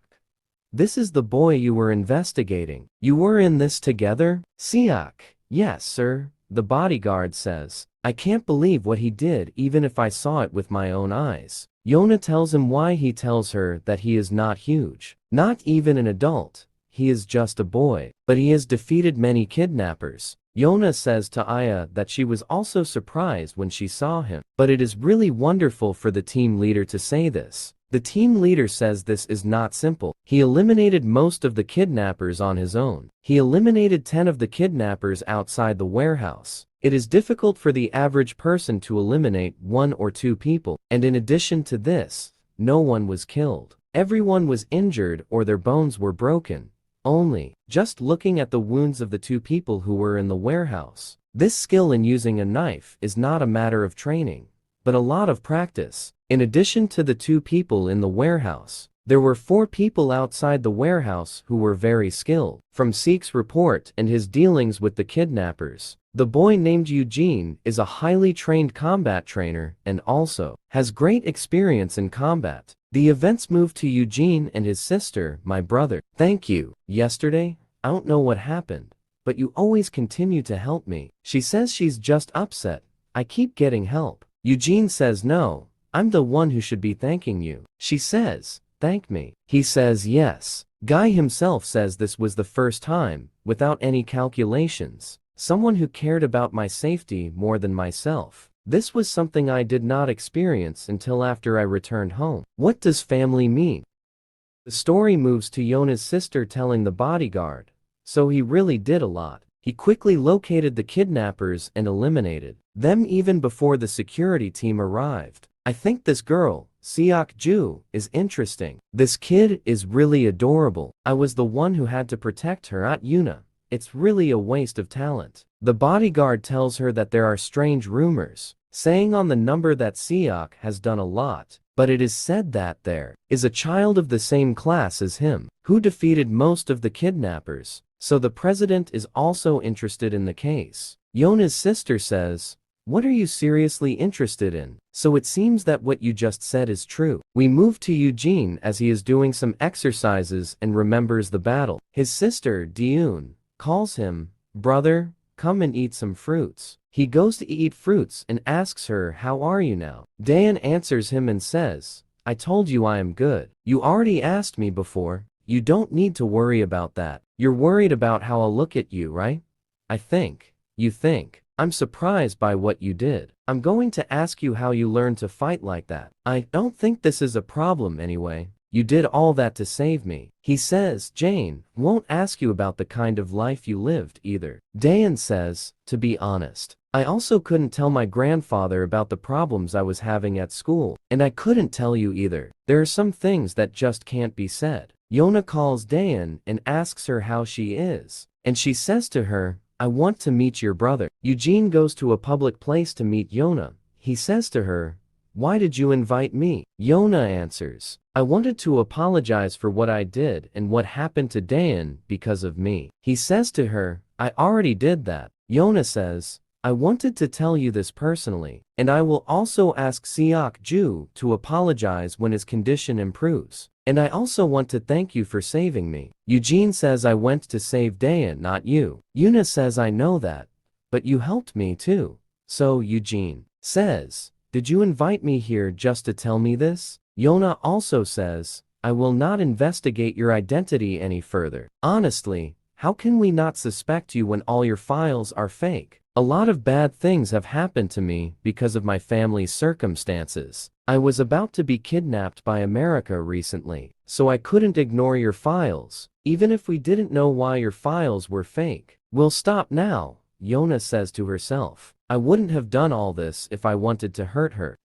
This is the boy you were investigating. You were in this together?" Siak, "Yes, sir." The bodyguard says, "I can't believe what he did even if I saw it with my own eyes." Yona tells him why. He tells her that he is not huge, not even an adult. He is just a boy, but he has defeated many kidnappers. Yona says to Aya that she was also surprised when she saw him, but it is really wonderful for the team leader to say this. The team leader says this is not simple. He eliminated most of the kidnappers on his own. He eliminated 10 of the kidnappers outside the warehouse. It is difficult for the average person to eliminate 1 or 2 people, and in addition to this, no one was killed. Everyone was injured or their bones were broken. Only, just looking at the wounds of the 2 people who were in the warehouse. This skill in using a knife is not a matter of training, but a lot of practice. In addition to the 2 people in the warehouse, there were 4 people outside the warehouse who were very skilled. From Seek's report and his dealings with the kidnappers, the boy named Eugene is a highly trained combat trainer and also has great experience in combat. The events move to Eugene and his sister, "My brother. Thank you. Yesterday, I don't know what happened, but you always continue to help me." She says she's just upset. "I keep getting help." Eugene says, "No, I'm the one who should be thanking you." She says, thank me. He says yes. Guy himself says this was the first time, without any calculations, someone who cared about my safety more than myself. This was something I did not experience until after I returned home. What does family mean? The story moves to Yona's sister telling the bodyguard. So he really did a lot. He quickly located the kidnappers and eliminated them even before the security team arrived. I think this girl, Seok-ju, is interesting. This kid is really adorable. I was the one who had to protect her at Yuna. It's really a waste of talent. The bodyguard tells her that there are strange rumors, saying on the number that Seok has done a lot, but it is said that there is a child of the same class as him, who defeated most of the kidnappers, so the president is also interested in the case. Yona's sister says, "What are you seriously interested in?" So it seems that what you just said is true. We move to Eugene as he is doing some exercises and remembers the battle. His sister, Deun, calls him, "Brother, come and eat some fruits." He goes to eat fruits and asks her, "How are you now?" Daeun answers him and says, "I told you I am good. You already asked me before. You don't need to worry about that. You're worried about how I'll look at you, right? I think. You think. I'm surprised by what you did. I'm going to ask you how you learned to fight like that. I don't think this is a problem anyway. You did all that to save me." He says, "Jane won't ask you about the kind of life you lived either." Daeun says, "To be honest, I also couldn't tell my grandfather about the problems I was having at school, and I couldn't tell you either. There are some things that just can't be said." Yona calls Daeun and asks her how she is, and she says to her, "I want to meet your brother." Eugene goes to a public place to meet Yona. He says to her, "Why did you invite me?" Yona answers, "I wanted to apologize for what I did and what happened to Daeun because of me." He says to her, "I already did that." Yona says, "I wanted to tell you this personally, and I will also ask Seok-ju to apologize when his condition improves. And I also want to thank you for saving me." Eugene says, "I went to save Daeun, not you." Yuna says, "I know that, but you helped me too." So Eugene says, "Did you invite me here just to tell me this?" Yona also says, "I will not investigate your identity any further. Honestly, how can we not suspect you when all your files are fake? A lot of bad things have happened to me because of my family's circumstances. I was about to be kidnapped by America recently, so I couldn't ignore your files, even if we didn't know why your files were fake." "We'll stop now," Yona says to herself. "I wouldn't have done all this if I wanted to hurt her."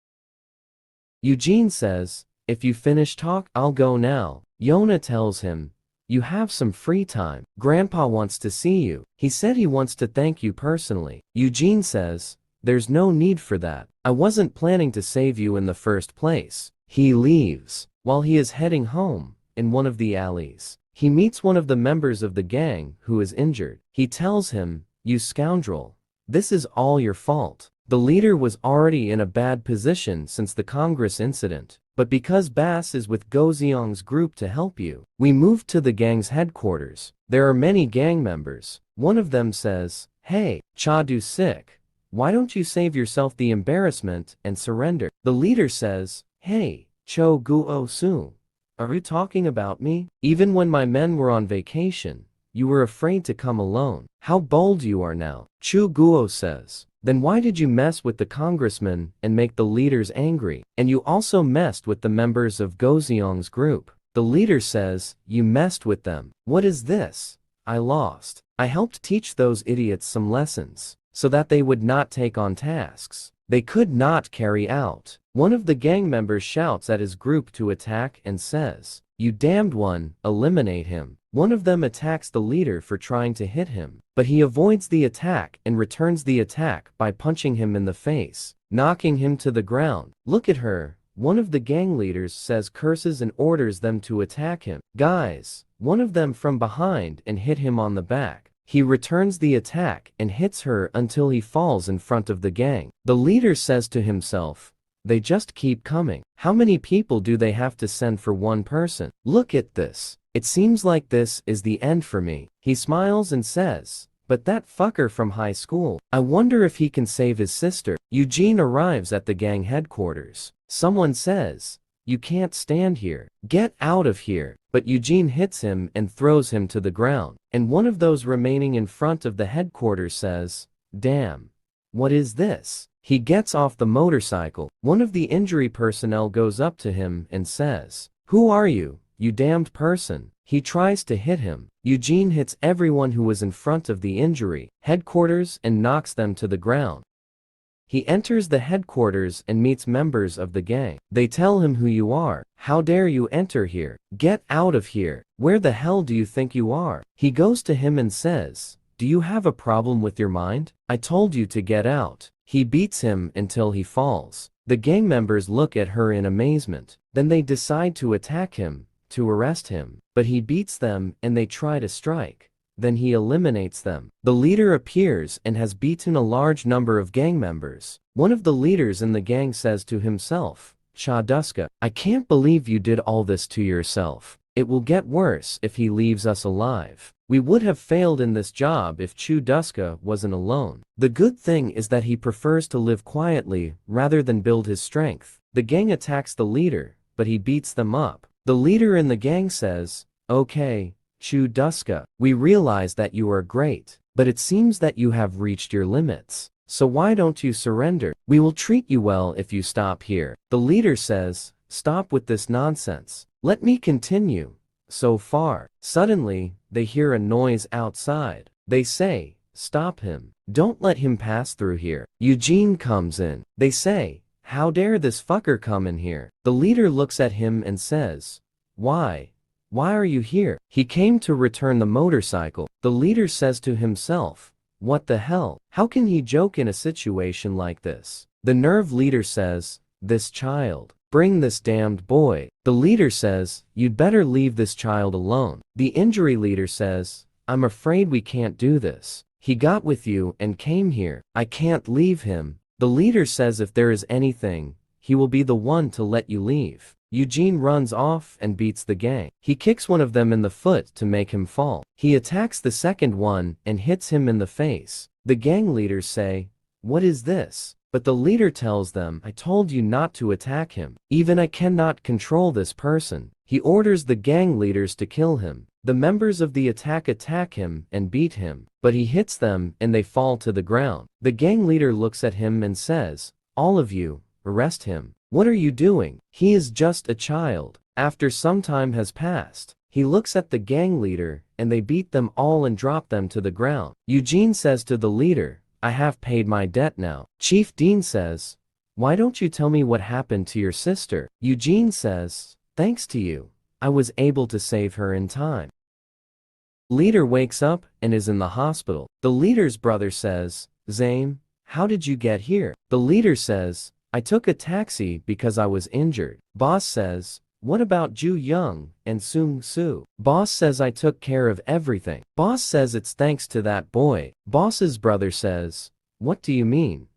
Eugene says, "If you finish talk, I'll go now." Yona tells him, "You have some free time. Grandpa wants to see you. He said he wants to thank you personally." Eugene says, "There's no need for that. I wasn't planning to save you in the first place." He leaves. While he is heading home, in one of the alleys, he meets one of the members of the gang who is injured. He tells him, "You scoundrel. This is all your fault. The leader was already in a bad position since the Congress incident, but because Bass is with Gozeong's group to help you." We move to the gang's headquarters. There are many gang members. One of them says, "Hey, Cha-do-sik, why don't you save yourself the embarrassment and surrender?" The leader says, "Hey, Cho-guo-soo, are you talking about me? Even when my men were on vacation, you were afraid to come alone. How bold you are now." Chu-guo says, "Then why did you mess with the congressman and make the leaders angry? And you also messed with the members of Gozeong's group." The leader says, "You messed with them. What is this? I lost. I helped teach those idiots some lessons, so that they would not take on tasks they could not carry out." One of the gang members shouts at his group to attack and says, "You damned one, eliminate him." One of them attacks the leader for trying to hit him, but he avoids the attack and returns the attack by punching him in the face, knocking him to the ground. "Look at her," one of the gang leaders says, curses and orders them to attack him. "Guys," one of them from behind and hit him on the back. He returns the attack and hits her until he falls in front of the gang. The leader says to himself, "They just keep coming. How many people do they have to send for one person? Look at this. It seems like this is the end for me." He smiles and says, "But that fucker from high school, I wonder if he can save his sister." Eugene arrives at the gang headquarters. Someone says, you can't stand here. Get out of here. But Eugene hits him and throws him to the ground. And one of those remaining in front of the headquarters says, "Damn. What is this?" He gets off the motorcycle. One of the injury personnel goes up to him and says, "Who are you, you damned person?" He tries to hit him. Eugene hits everyone who was in front of the injury headquarters and knocks them to the ground. He enters the headquarters and meets members of the gang. They tell him who you are. How dare you enter here? Get out of here. Where the hell do you think you are? He goes to him and says, "Do you have a problem with your mind? I told you to get out." He beats him until he falls. The gang members look at her in amazement. Then they decide to attack him, to arrest him. But he beats them and they try to strike. Then he eliminates them. The leader appears and has beaten a large number of gang members. One of the leaders in the gang says to himself, "Chaduska, I can't believe you did all this to yourself. It will get worse if he leaves us alive. We would have failed in this job if Chaduska wasn't alone." The good thing is that he prefers to live quietly rather than build his strength. The gang attacks the leader, but he beats them up. The leader in the gang says, "Okay, Chaduska, we realize that you are great, but it seems that you have reached your limits. So why don't you surrender? We will treat you well if you stop here." The leader says, "Stop with this nonsense. Let me continue." So far. Suddenly, they hear a noise outside. They say, "Stop him. Don't let him pass through here." Eugene comes in. They say, "How dare this fucker come in here?" The leader looks at him and says, "Why? Why are you here?" He came to return the motorcycle. The leader says to himself, "What the hell? How can he joke in a situation like this?" The nerve leader says, "This child. Bring this damned boy." The leader says, "You'd better leave this child alone." The injury leader says, "I'm afraid we can't do this. He got with you and came here. I can't leave him." The leader says if there is anything, he will be the one to let you leave. Eugene runs off and beats the gang. He kicks one of them in the foot to make him fall. He attacks the second one and hits him in the face. The gang leaders say, "What is this?" But the leader tells them, "I told you not to attack him. Even I cannot control this person." He orders the gang leaders to kill him. The members of the attack him and beat him, but he hits them and they fall to the ground. The gang leader looks at him and says, "All of you, arrest him. What are you doing? He is just a child." After some time has passed, he looks at the gang leader and they beat them all and drop them to the ground. Eugene says to the leader, "I have paid my debt now." Chief Dean says, "Why don't you tell me what happened to your sister?" Eugene says, "Thanks to you, I was able to save her in time." Leader wakes up and is in the hospital. The leader's brother says, "Zane, how did you get here?" The leader says, "I took a taxi because I was injured." Boss says, "What about Ju Young and Sung Soo?" Boss says, "I took care of everything." Boss says it's thanks to that boy. Boss's brother says, "What do you mean?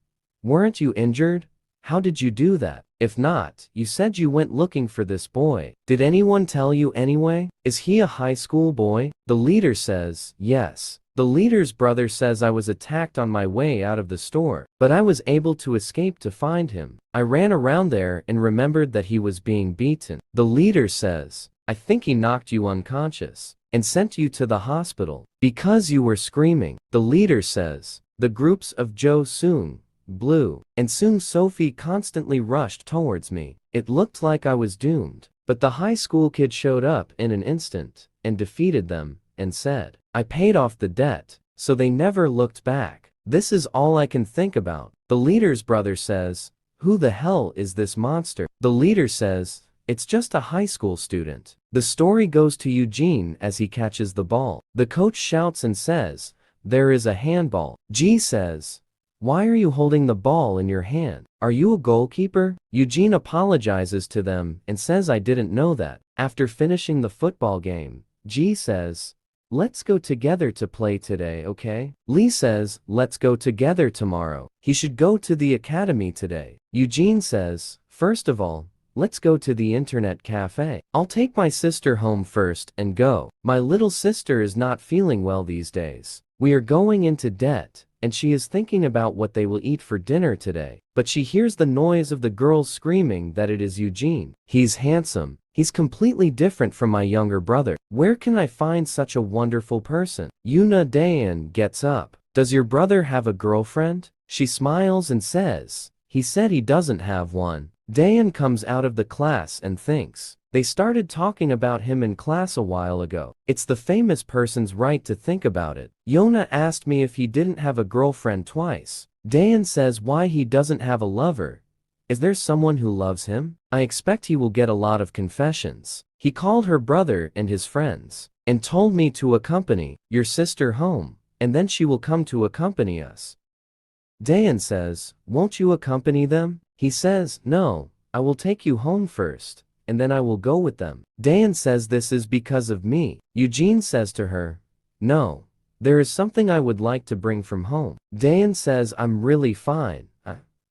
Weren't you injured? How did you do that? If not, you said you went looking for this boy. Did anyone tell you anyway? Is he a high school boy?" The leader says, "Yes." The leader's brother says, "I was attacked on my way out of the store, but I was able to escape to find him. I ran around there and remembered that he was being beaten." The leader says, "I think he knocked you unconscious and sent you to the hospital because you were screaming." The leader says, "The groups of Jo Sung, Blue, and Sung Sophie constantly rushed towards me. It looked like I was doomed, but the high school kid showed up in an instant and defeated them and said, I paid off the debt, so they never looked back. This is all I can think about." The leader's brother says, "Who the hell is this monster?" The leader says, "It's just a high school student." The story goes to Eugene as he catches the ball. The coach shouts and says, "There is a handball." G says, "Why are you holding the ball in your hand? Are you a goalkeeper?" Eugene apologizes to them and says, "I didn't know that." After finishing the football game, G says, "Let's go together to play today, okay?" Lee says, "Let's go together tomorrow. He should go to the academy today." Eugene says, "First of all, let's go to the internet cafe. I'll take my sister home first and go. My little sister is not feeling well these days. We are going into debt, and she is thinking about what they will eat for dinner today. But she hears the noise of the girls screaming that it is Eugene. He's handsome. He's completely different from my younger brother. Where can I find such a wonderful person? Yuna Dayan gets up. Does your brother have a girlfriend? She smiles and says, he said he doesn't have one. Dayan comes out of the class and thinks, they started talking about him in class a while ago. It's the famous person's right to think about it. Yona asked me if he didn't have a girlfriend twice. Dayan says why he doesn't have a lover. Is there someone who loves him? I expect he will get a lot of confessions. He called her brother and his friends, and told me to accompany your sister home, and then she will come to accompany us. Dayan says, won't you accompany them? He says, no, I will take you home first, and then I will go with them. Dayan says this is because of me. Eugene says to her, no, there is something I would like to bring from home. Dayan says I'm really fine,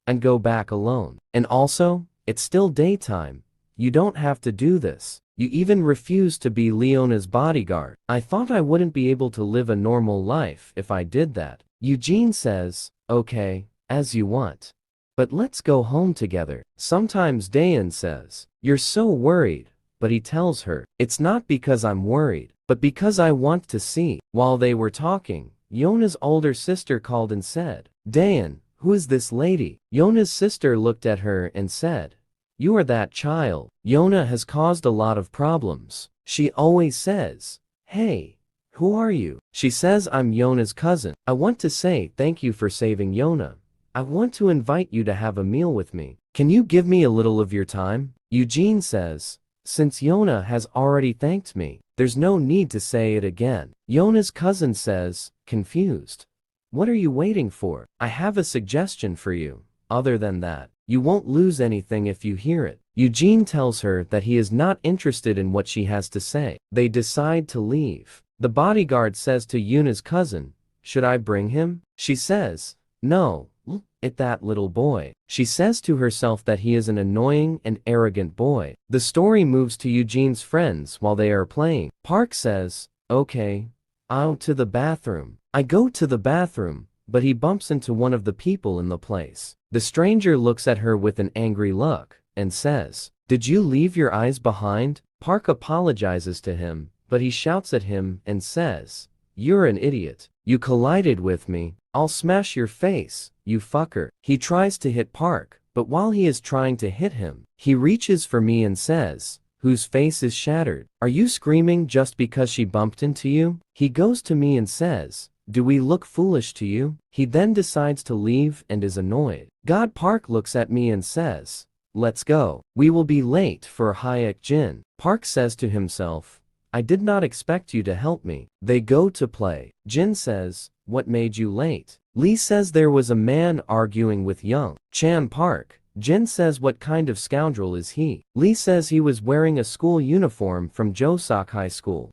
and go back alone. And also, it's still daytime. You don't have to do this. You even refuse to be Leona's bodyguard. I thought I wouldn't be able to live a normal life if I did that. Eugene says, okay, as you want. But let's go home together. Sometimes Dayan says, you're so worried, but he tells her, it's not because I'm worried, but because I want to see. While they were talking, Yona's older sister called and said, Dayan, who is this lady? Yona's sister looked at her and said, you are that child. Yona has caused a lot of problems. She always says, hey, who are you? She says I'm Yona's cousin. I want to say thank you for saving Yona. I want to invite you to have a meal with me. Can you give me a little of your time? Eugene says, since Yona has already thanked me, there's no need to say it again. Yona's cousin says, confused. What are you waiting for? I have a suggestion for you. Other than that, you won't lose anything if you hear it. Eugene tells her that he is not interested in what she has to say. They decide to leave. The bodyguard says to Yuna's cousin, should I bring him? She says, no, look at that little boy. She says to herself that he is an annoying and arrogant boy. The story moves to Eugene's friends while they are playing. Park says, okay, I'll to the bathroom. I go to the bathroom, but he bumps into one of the people in the place. The stranger looks at her with an angry look and says, did you leave your eyes behind? Park apologizes to him, but he shouts at him and says, you're an idiot. You collided with me. I'll smash your face, you fucker. He tries to hit Park, but while he is trying to hit him, he reaches for me and says, whose face is shattered? Are you screaming just because she bumped into you? He goes to me and says, do we look foolish to you? He then decides to leave and is annoyed. God Park looks at me and says, let's go. We will be late for Hayek Jin. Park says to himself, I did not expect you to help me. They go to play. Jin says, what made you late? Lee says there was a man arguing with young Chan Park. Jin says what kind of scoundrel is he? Lee says he was wearing a school uniform from Josok High School.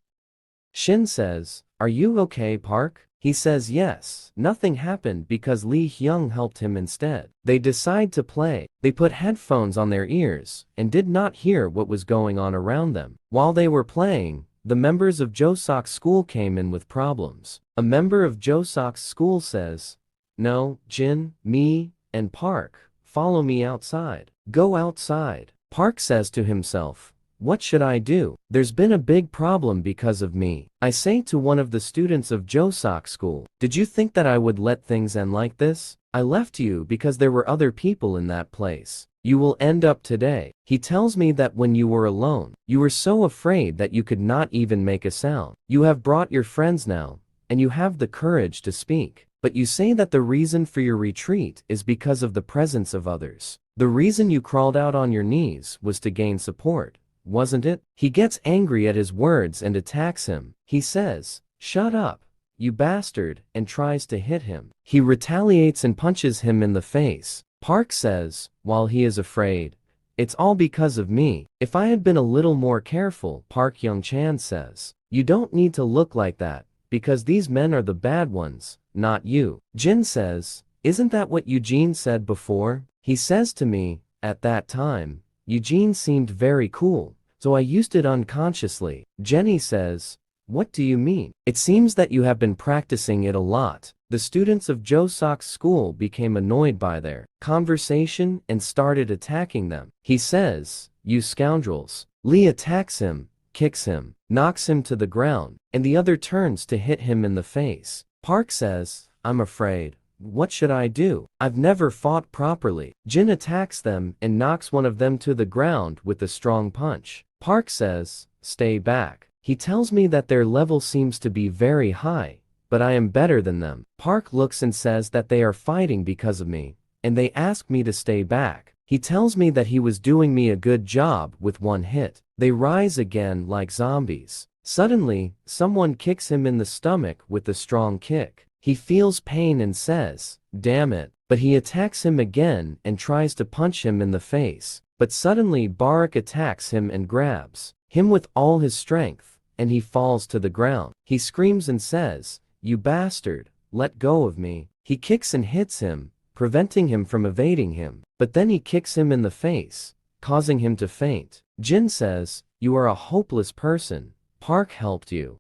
Shin says, are you okay, Park? He says yes, nothing happened because Lee Hyung helped him instead. They decide to play. They put headphones on their ears and did not hear what was going on around them. While they were playing, the members of Josok's school came in with problems. A member of Josok's school says, no, Jin, me, and Park, follow me outside. Go outside. Park says to himself, what should I do? There's been a big problem because of me. I say to one of the students of Josok school, did you think that I would let things end like this? I left you because there were other people in that place. You will end up today. He tells me that when you were alone, you were so afraid that you could not even make a sound. You have brought your friends now, and you have the courage to speak. But you say that the reason for your retreat is because of the presence of others. The reason you crawled out on your knees was to gain support, wasn't it? He gets angry at his words and attacks him. He says, shut up, you bastard, and tries to hit him. He retaliates and punches him in the face. Park says, while he is afraid, it's all because of me. If I had been a little more careful, Park Young-chan says, you don't need to look like that, because these men are the bad ones, not you. Jin says, isn't that what Eugene said before? He says to me, at that time, Eugene seemed very cool, so I used it unconsciously. Jenny says, what do you mean? It seems that you have been practicing it a lot. The students of Josok's school became annoyed by their conversation and started attacking them. He says, "You scoundrels." Lee attacks him, kicks him, knocks him to the ground, and the other turns to hit him in the face. Park says, "I'm afraid. What should I do? I've never fought properly." Jin attacks them and knocks one of them to the ground with a strong punch. Park says, "Stay back." He tells me that their level seems to be very high, but I am better than them. Park looks and says that they are fighting because of me, and they ask me to stay back. He tells me that he was doing me a good job with one hit. They rise again like zombies. Suddenly, someone kicks him in the stomach with a strong kick. He feels pain and says, "Damn it," but he attacks him again and tries to punch him in the face. But suddenly Barak attacks him and grabs him with all his strength, and he falls to the ground. He screams and says, "You bastard, let go of me." He kicks and hits him, preventing him from evading him, but then he kicks him in the face, causing him to faint. Jin says, "You are a hopeless person. Park helped you."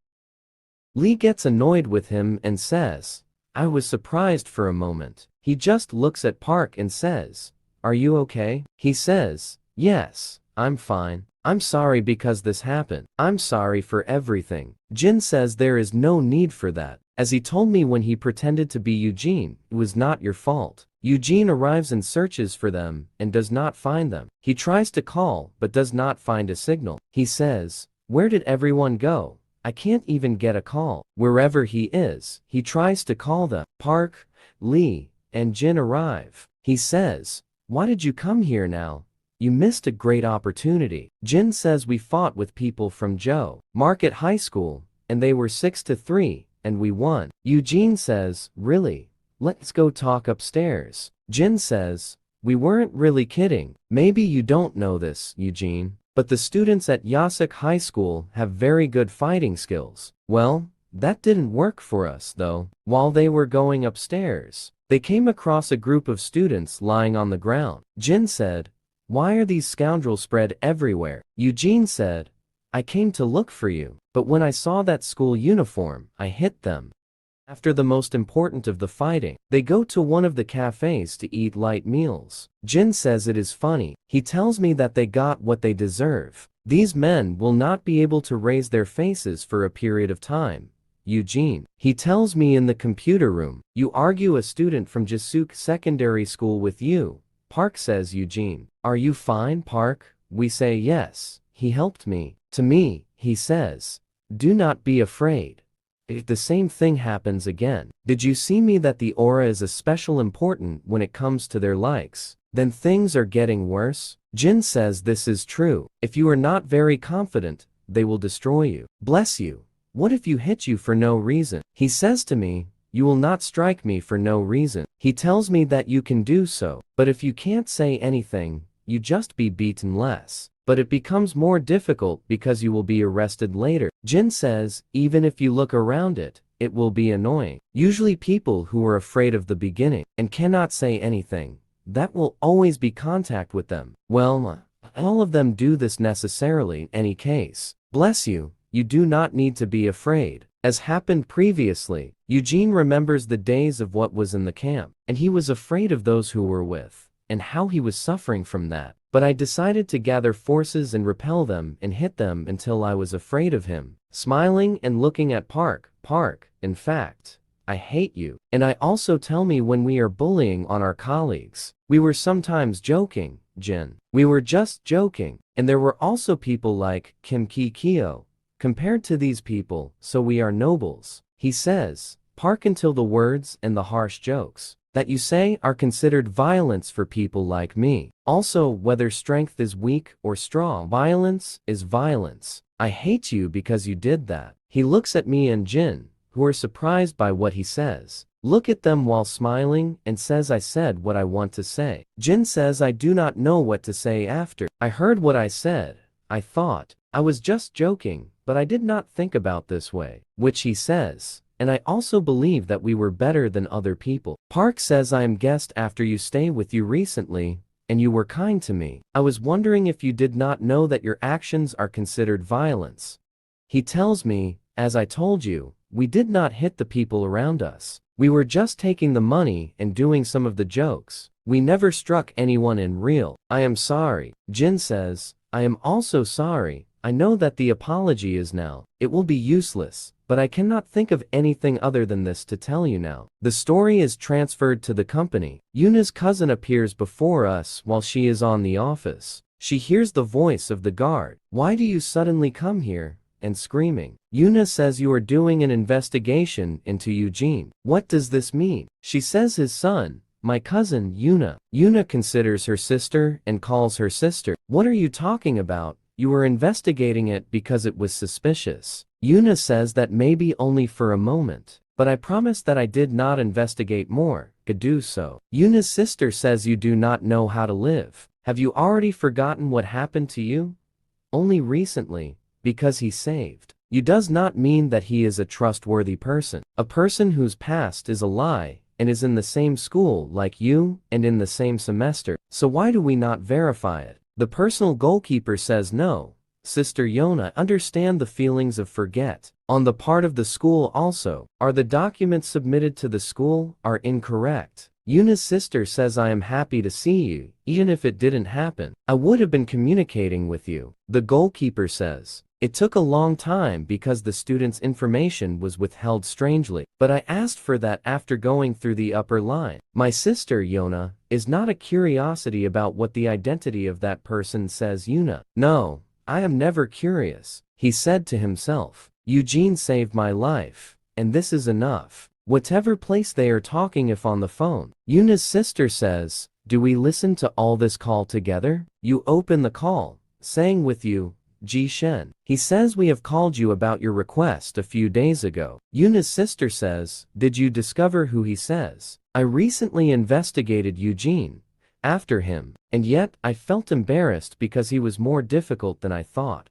Lee gets annoyed with him and says, "I was surprised for a moment." He just looks at Park and says, "Are you okay?" He says, "Yes, I'm fine. I'm sorry because this happened. I'm sorry for everything." Jin says there is no need for that. As he told me when he pretended to be Eugene, it was not your fault. Eugene arrives and searches for them and does not find them. He tries to call but does not find a signal. He says, "Where did everyone go? I can't even get a call." Wherever he is, he tries to call them. Park, Lee, and Jin arrive. He says, "Why did you come here now? You missed a great opportunity." Jin says we fought with people from Joe Market High School, and they were 6-3, and we won. Eugene says, "Really? Let's go talk upstairs." Jin says, "We weren't really kidding. Maybe you don't know this, Eugene, but the students at Yasuk High School have very good fighting skills." Well, that didn't work for us, though. While they were going upstairs, they came across a group of students lying on the ground. Jin said, "Why are these scoundrels spread everywhere?" Eugene said, "I came to look for you, but when I saw that school uniform, I hit them." After the most important of the fighting, they go to one of the cafes to eat light meals. Jin says it is funny. He tells me that they got what they deserve. These men will not be able to raise their faces for a period of time. Eugene. He tells me in the computer room, "You argue a student from Jasuk Secondary School with you." Park says, "Eugene, are you fine, Park?" We say yes, he helped me. To me, he says, "Do not be afraid. If the same thing happens again, did you see me that the aura is a special important when it comes to their likes? Then things are getting worse." Jin says this is true. If you are not very confident, they will destroy you. Bless you. What if you hit you for no reason? He says to me, "You will not strike me for no reason." He tells me that you can do so, but if you can't say anything, you just be beaten less. But it becomes more difficult because you will be arrested later. Jin says, even if you look around it, it will be annoying. Usually people who are afraid of the beginning and cannot say anything, that will always be contact with them. Well, all of them do this necessarily in any case. Bless you, you do not need to be afraid. As happened previously, Eugene remembers the days of what was in the camp, and he was afraid of those who were with, and how he was suffering from that. But I decided to gather forces and repel them and hit them until I was afraid of him. Smiling and looking at Park, in fact, I hate you. And I also tell me when we are bullying on our colleagues. We were sometimes joking, Jin. We were just joking. And there were also people like Kim Ki-kyo. Compared to these people, so we are nobles. He says, Park until the words and the harsh jokes that you say are considered violence for people like me. Also, whether strength is weak or strong, violence is violence. I hate you because you did that. He looks at me and Jin, who are surprised by what he says. Look at them while smiling and says I said what I want to say. Jin says I do not know what to say after. I heard what I said. I thought I was just joking, but I did not think about this way, which he says. And I also believe that we were better than other people. Park says I am guest after you stay with you recently, and you were kind to me. I was wondering if you did not know that your actions are considered violence. He tells me, as I told you, we did not hit the people around us. We were just taking the money and doing some of the jokes. We never struck anyone in real. I am sorry. Jin says, I am also sorry. I know that the apology is now. It will be useless, but I cannot think of anything other than this to tell you now. The story is transferred to the company. Yuna's cousin appears before us while she is on the office. She hears the voice of the guard. Why do you suddenly come here? And screaming. Yuna says you are doing an investigation into Eugene. What does this mean? She says his son, my cousin Yuna. Yuna considers her sister and calls her sister. What are you talking about? You were investigating it because it was suspicious. Yuna says that maybe only for a moment. But I promise that I did not investigate more. Could do so. Yuna's sister says you do not know how to live. Have you already forgotten what happened to you? Only recently. Because he saved you does not mean that he is a trustworthy person. A person whose past is a lie and is in the same school like you and in the same semester. So why do we not verify it? The personal goalkeeper says no. Sister Yona, understand the feelings of forget. On the part of the school also, are the documents submitted to the school are incorrect. Yuna's sister says I am happy to see you, even if it didn't happen. I would have been communicating with you. The goalkeeper says. It took a long time because the student's information was withheld strangely, but I asked for that after going through the upper line. My sister, Yona, is not a curiosity about what the identity of that person says. Yuna. No, I am never curious. He said to himself. Eugene saved my life, and this is enough. Whatever place they are talking if on the phone. Yuna's sister says, do we listen to all this call together? You open the call, saying with you, Ji Shen. He says we have called you about your request a few days ago. Yuna's sister says, did you discover who he says? I recently investigated Eugene after him, and yet I felt embarrassed because he was more difficult than I thought.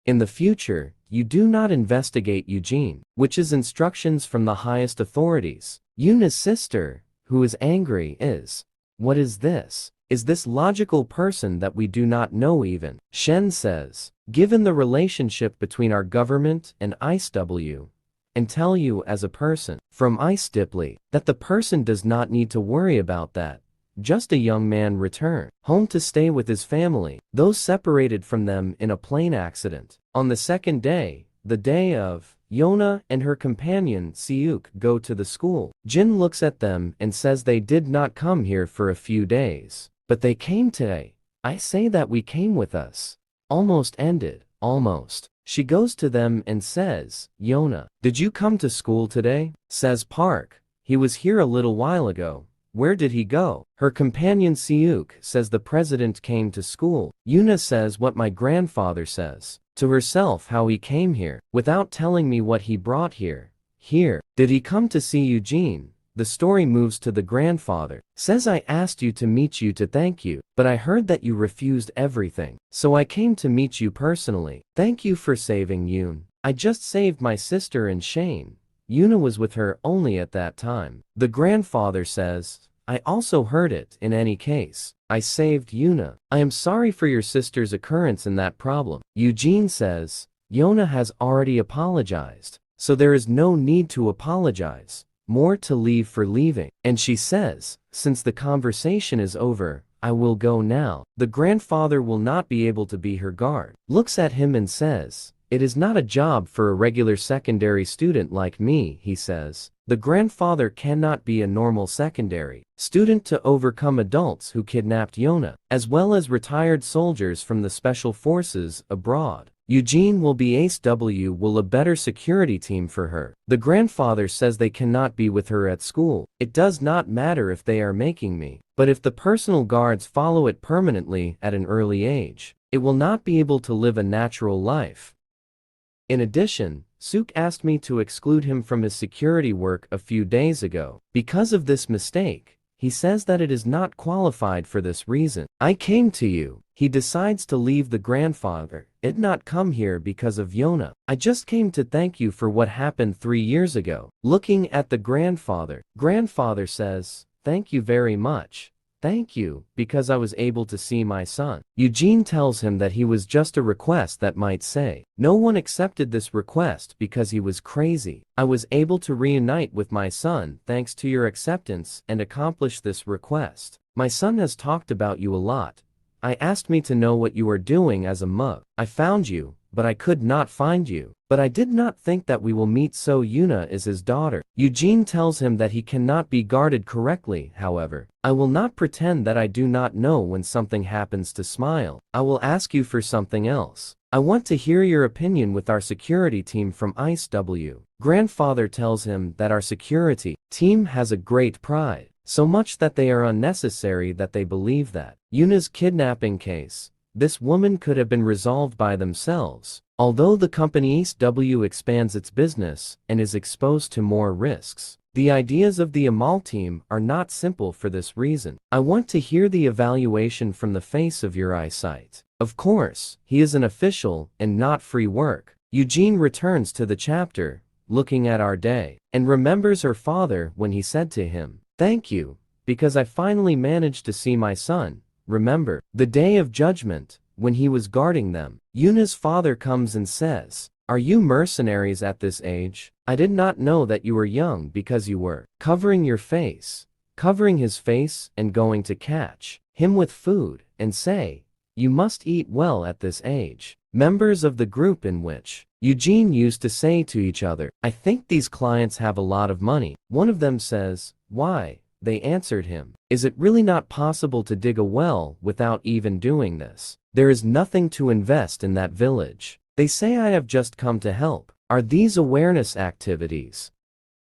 In the future, you do not investigate Eugene, which is instructions from the highest authorities. Yuna's sister, who is angry, is, what is this? Is this logical person that we do not know even? Shen says, given the relationship between our government and ICW, and tell you as a person, from ICW, that the person does not need to worry about that. Just a young man returned home to stay with his family, those separated from them in a plane accident. On the second day, the day of, Yona and her companion Siuk go to the school. Jin looks at them and says they did not come here for a few days. But they came today. I say that we came with us. Almost ended. Almost. She goes to them and says, Yona, did you come to school today? Says Park. He was here a little while ago. Where did he go? Her companion Siuk says the president came to school. Yuna says what my grandfather says. To herself how he came here, without telling me what he brought here. Here. Did he come to see Eugene? The story moves to the grandfather. Says I asked you to meet you to thank you, but I heard that you refused everything. So I came to meet you personally. Thank you for saving Yoon. I just saved my sister and Shane. Yuna was with her only at that time. The grandfather says, I also heard it. In any case, I saved Yuna. I am sorry for your sister's occurrence in that problem. Eugene says, Yona has already apologized, so there is no need to apologize. More to leave for leaving. And she says, since the conversation is over, I will go now. The grandfather will not be able to be her guard. Looks at him and says, it is not a job for a regular secondary student like me, he says. The grandfather cannot be a normal secondary student to overcome adults who kidnapped Yona, as well as retired soldiers from the special forces abroad. Eugene will be ACW will a better security team for her. The grandfather says they cannot be with her at school. It does not matter if they are making me, but if the personal guards follow it permanently at an early age, it will not be able to live a natural life. In addition, Suk asked me to exclude him from his security work a few days ago. Because of this mistake, he says that it is not qualified for this reason. I came to you. He decides to leave the grandfather. It not come here because of Yona. I just came to thank you for what happened 3 years ago. Looking at the grandfather. Grandfather says, thank you very much. "Thank you, because I was able to see my son." Eugene tells him that he was just a request that might say. No one accepted this request because he was crazy. "I was able to reunite with my son thanks to your acceptance and accomplish this request. My son has talked about you a lot. I asked me to know what you are doing as a mug. I found you, but I could not find you. But I did not think that we will meet, so Yuna is his daughter." Eugene tells him that he cannot be guarded correctly, however. "I will not pretend that I do not know when something happens to Smile. I will ask you for something else. I want to hear your opinion with our security team from ICE W." Grandfather tells him that our security team has a great pride, so much that they are unnecessary that they believe that Yuna's kidnapping case, this woman could have been resolved by themselves. Although the company ICE W expands its business and is exposed to more risks, the ideas of the Amal team are not simple for this reason. "I want to hear the evaluation from the face of your eyesight." Of course, he is an official and not free work. Eugene returns to the chapter, looking at our day, and remembers her father when he said to him, "Thank you, because I finally managed to see my son." Remember, the day of judgment, when he was guarding them, Yuna's father comes and says, "Are you mercenaries at this age? I did not know that you were young because you were covering your face." Covering his face and going to catch him with food and say, "You must eat well at this age." Members of the group in which Eugene used to say to each other, "I think these clients have a lot of money." One of them says, "Why?" They answered him, "Is it really not possible to dig a well without even doing this? There is nothing to invest in that village." They say, "I have just come to help." Are these awareness activities?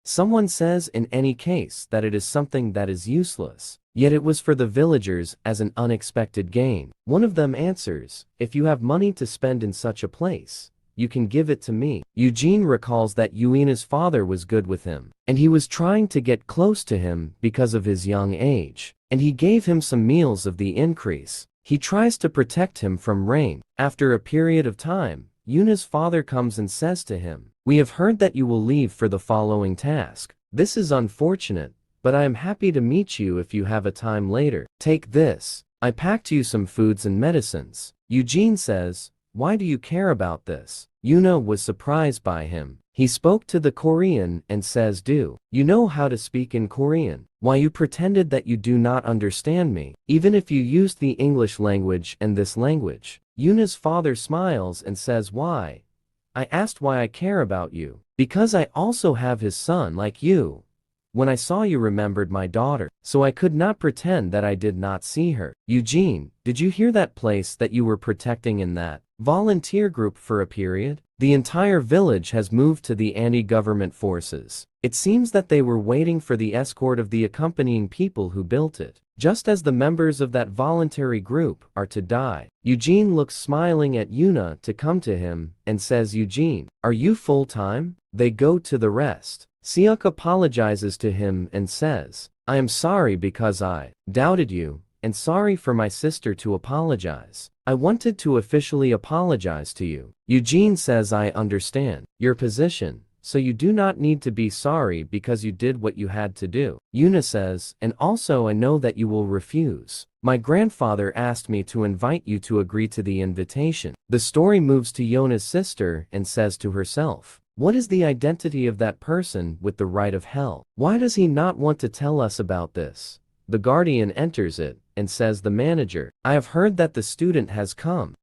Someone says in any case that it is something that is useless, yet it was for the villagers as an unexpected gain. One of them answers, "If you have money to spend in such a place, you can give it to me." Eugene recalls that Yuina's father was good with him, and he was trying to get close to him because of his young age, and he gave him some meals of the increase. He tries to protect him from rain. After a period of time, Yuna's father comes and says to him, "We have heard that you will leave for the following task. This is unfortunate, but I am happy to meet you if you have a time later. Take this. I packed you some foods and medicines." Eugene says, "Why do you care about this?" Yuna was surprised by him. He spoke to the Korean and says, "Do you know how to speak in Korean? Why you pretended that you do not understand me, even if you used the English language and this language?" Yuna's father smiles and says, "Why? I asked why I care about you. Because I also have his son like you. When I saw you remembered my daughter, so I could not pretend that I did not see her." Eugene, did you hear that place that you were protecting in that volunteer group for a period? The entire village has moved to the anti-government forces. It seems that they were waiting for the escort of the accompanying people who built it, just as the members of that voluntary group are to die. Eugene looks smiling at Yuna to come to him and says, "Eugene, are you full-time?" They go to the rest. Seok apologizes to him and says, "I am sorry because I doubted you, and sorry for my sister to apologize. I wanted to officially apologize to you." Eugene says, "I understand your position, so you do not need to be sorry because you did what you had to do." Yuna says, "And also I know that you will refuse. My grandfather asked me to invite you to agree to the invitation." The story moves to Yona's sister and says to herself, "What is the identity of that person with the right of hell? Why does he not want to tell us about this?" The guardian enters it and says, "The manager, I have heard that the student has come.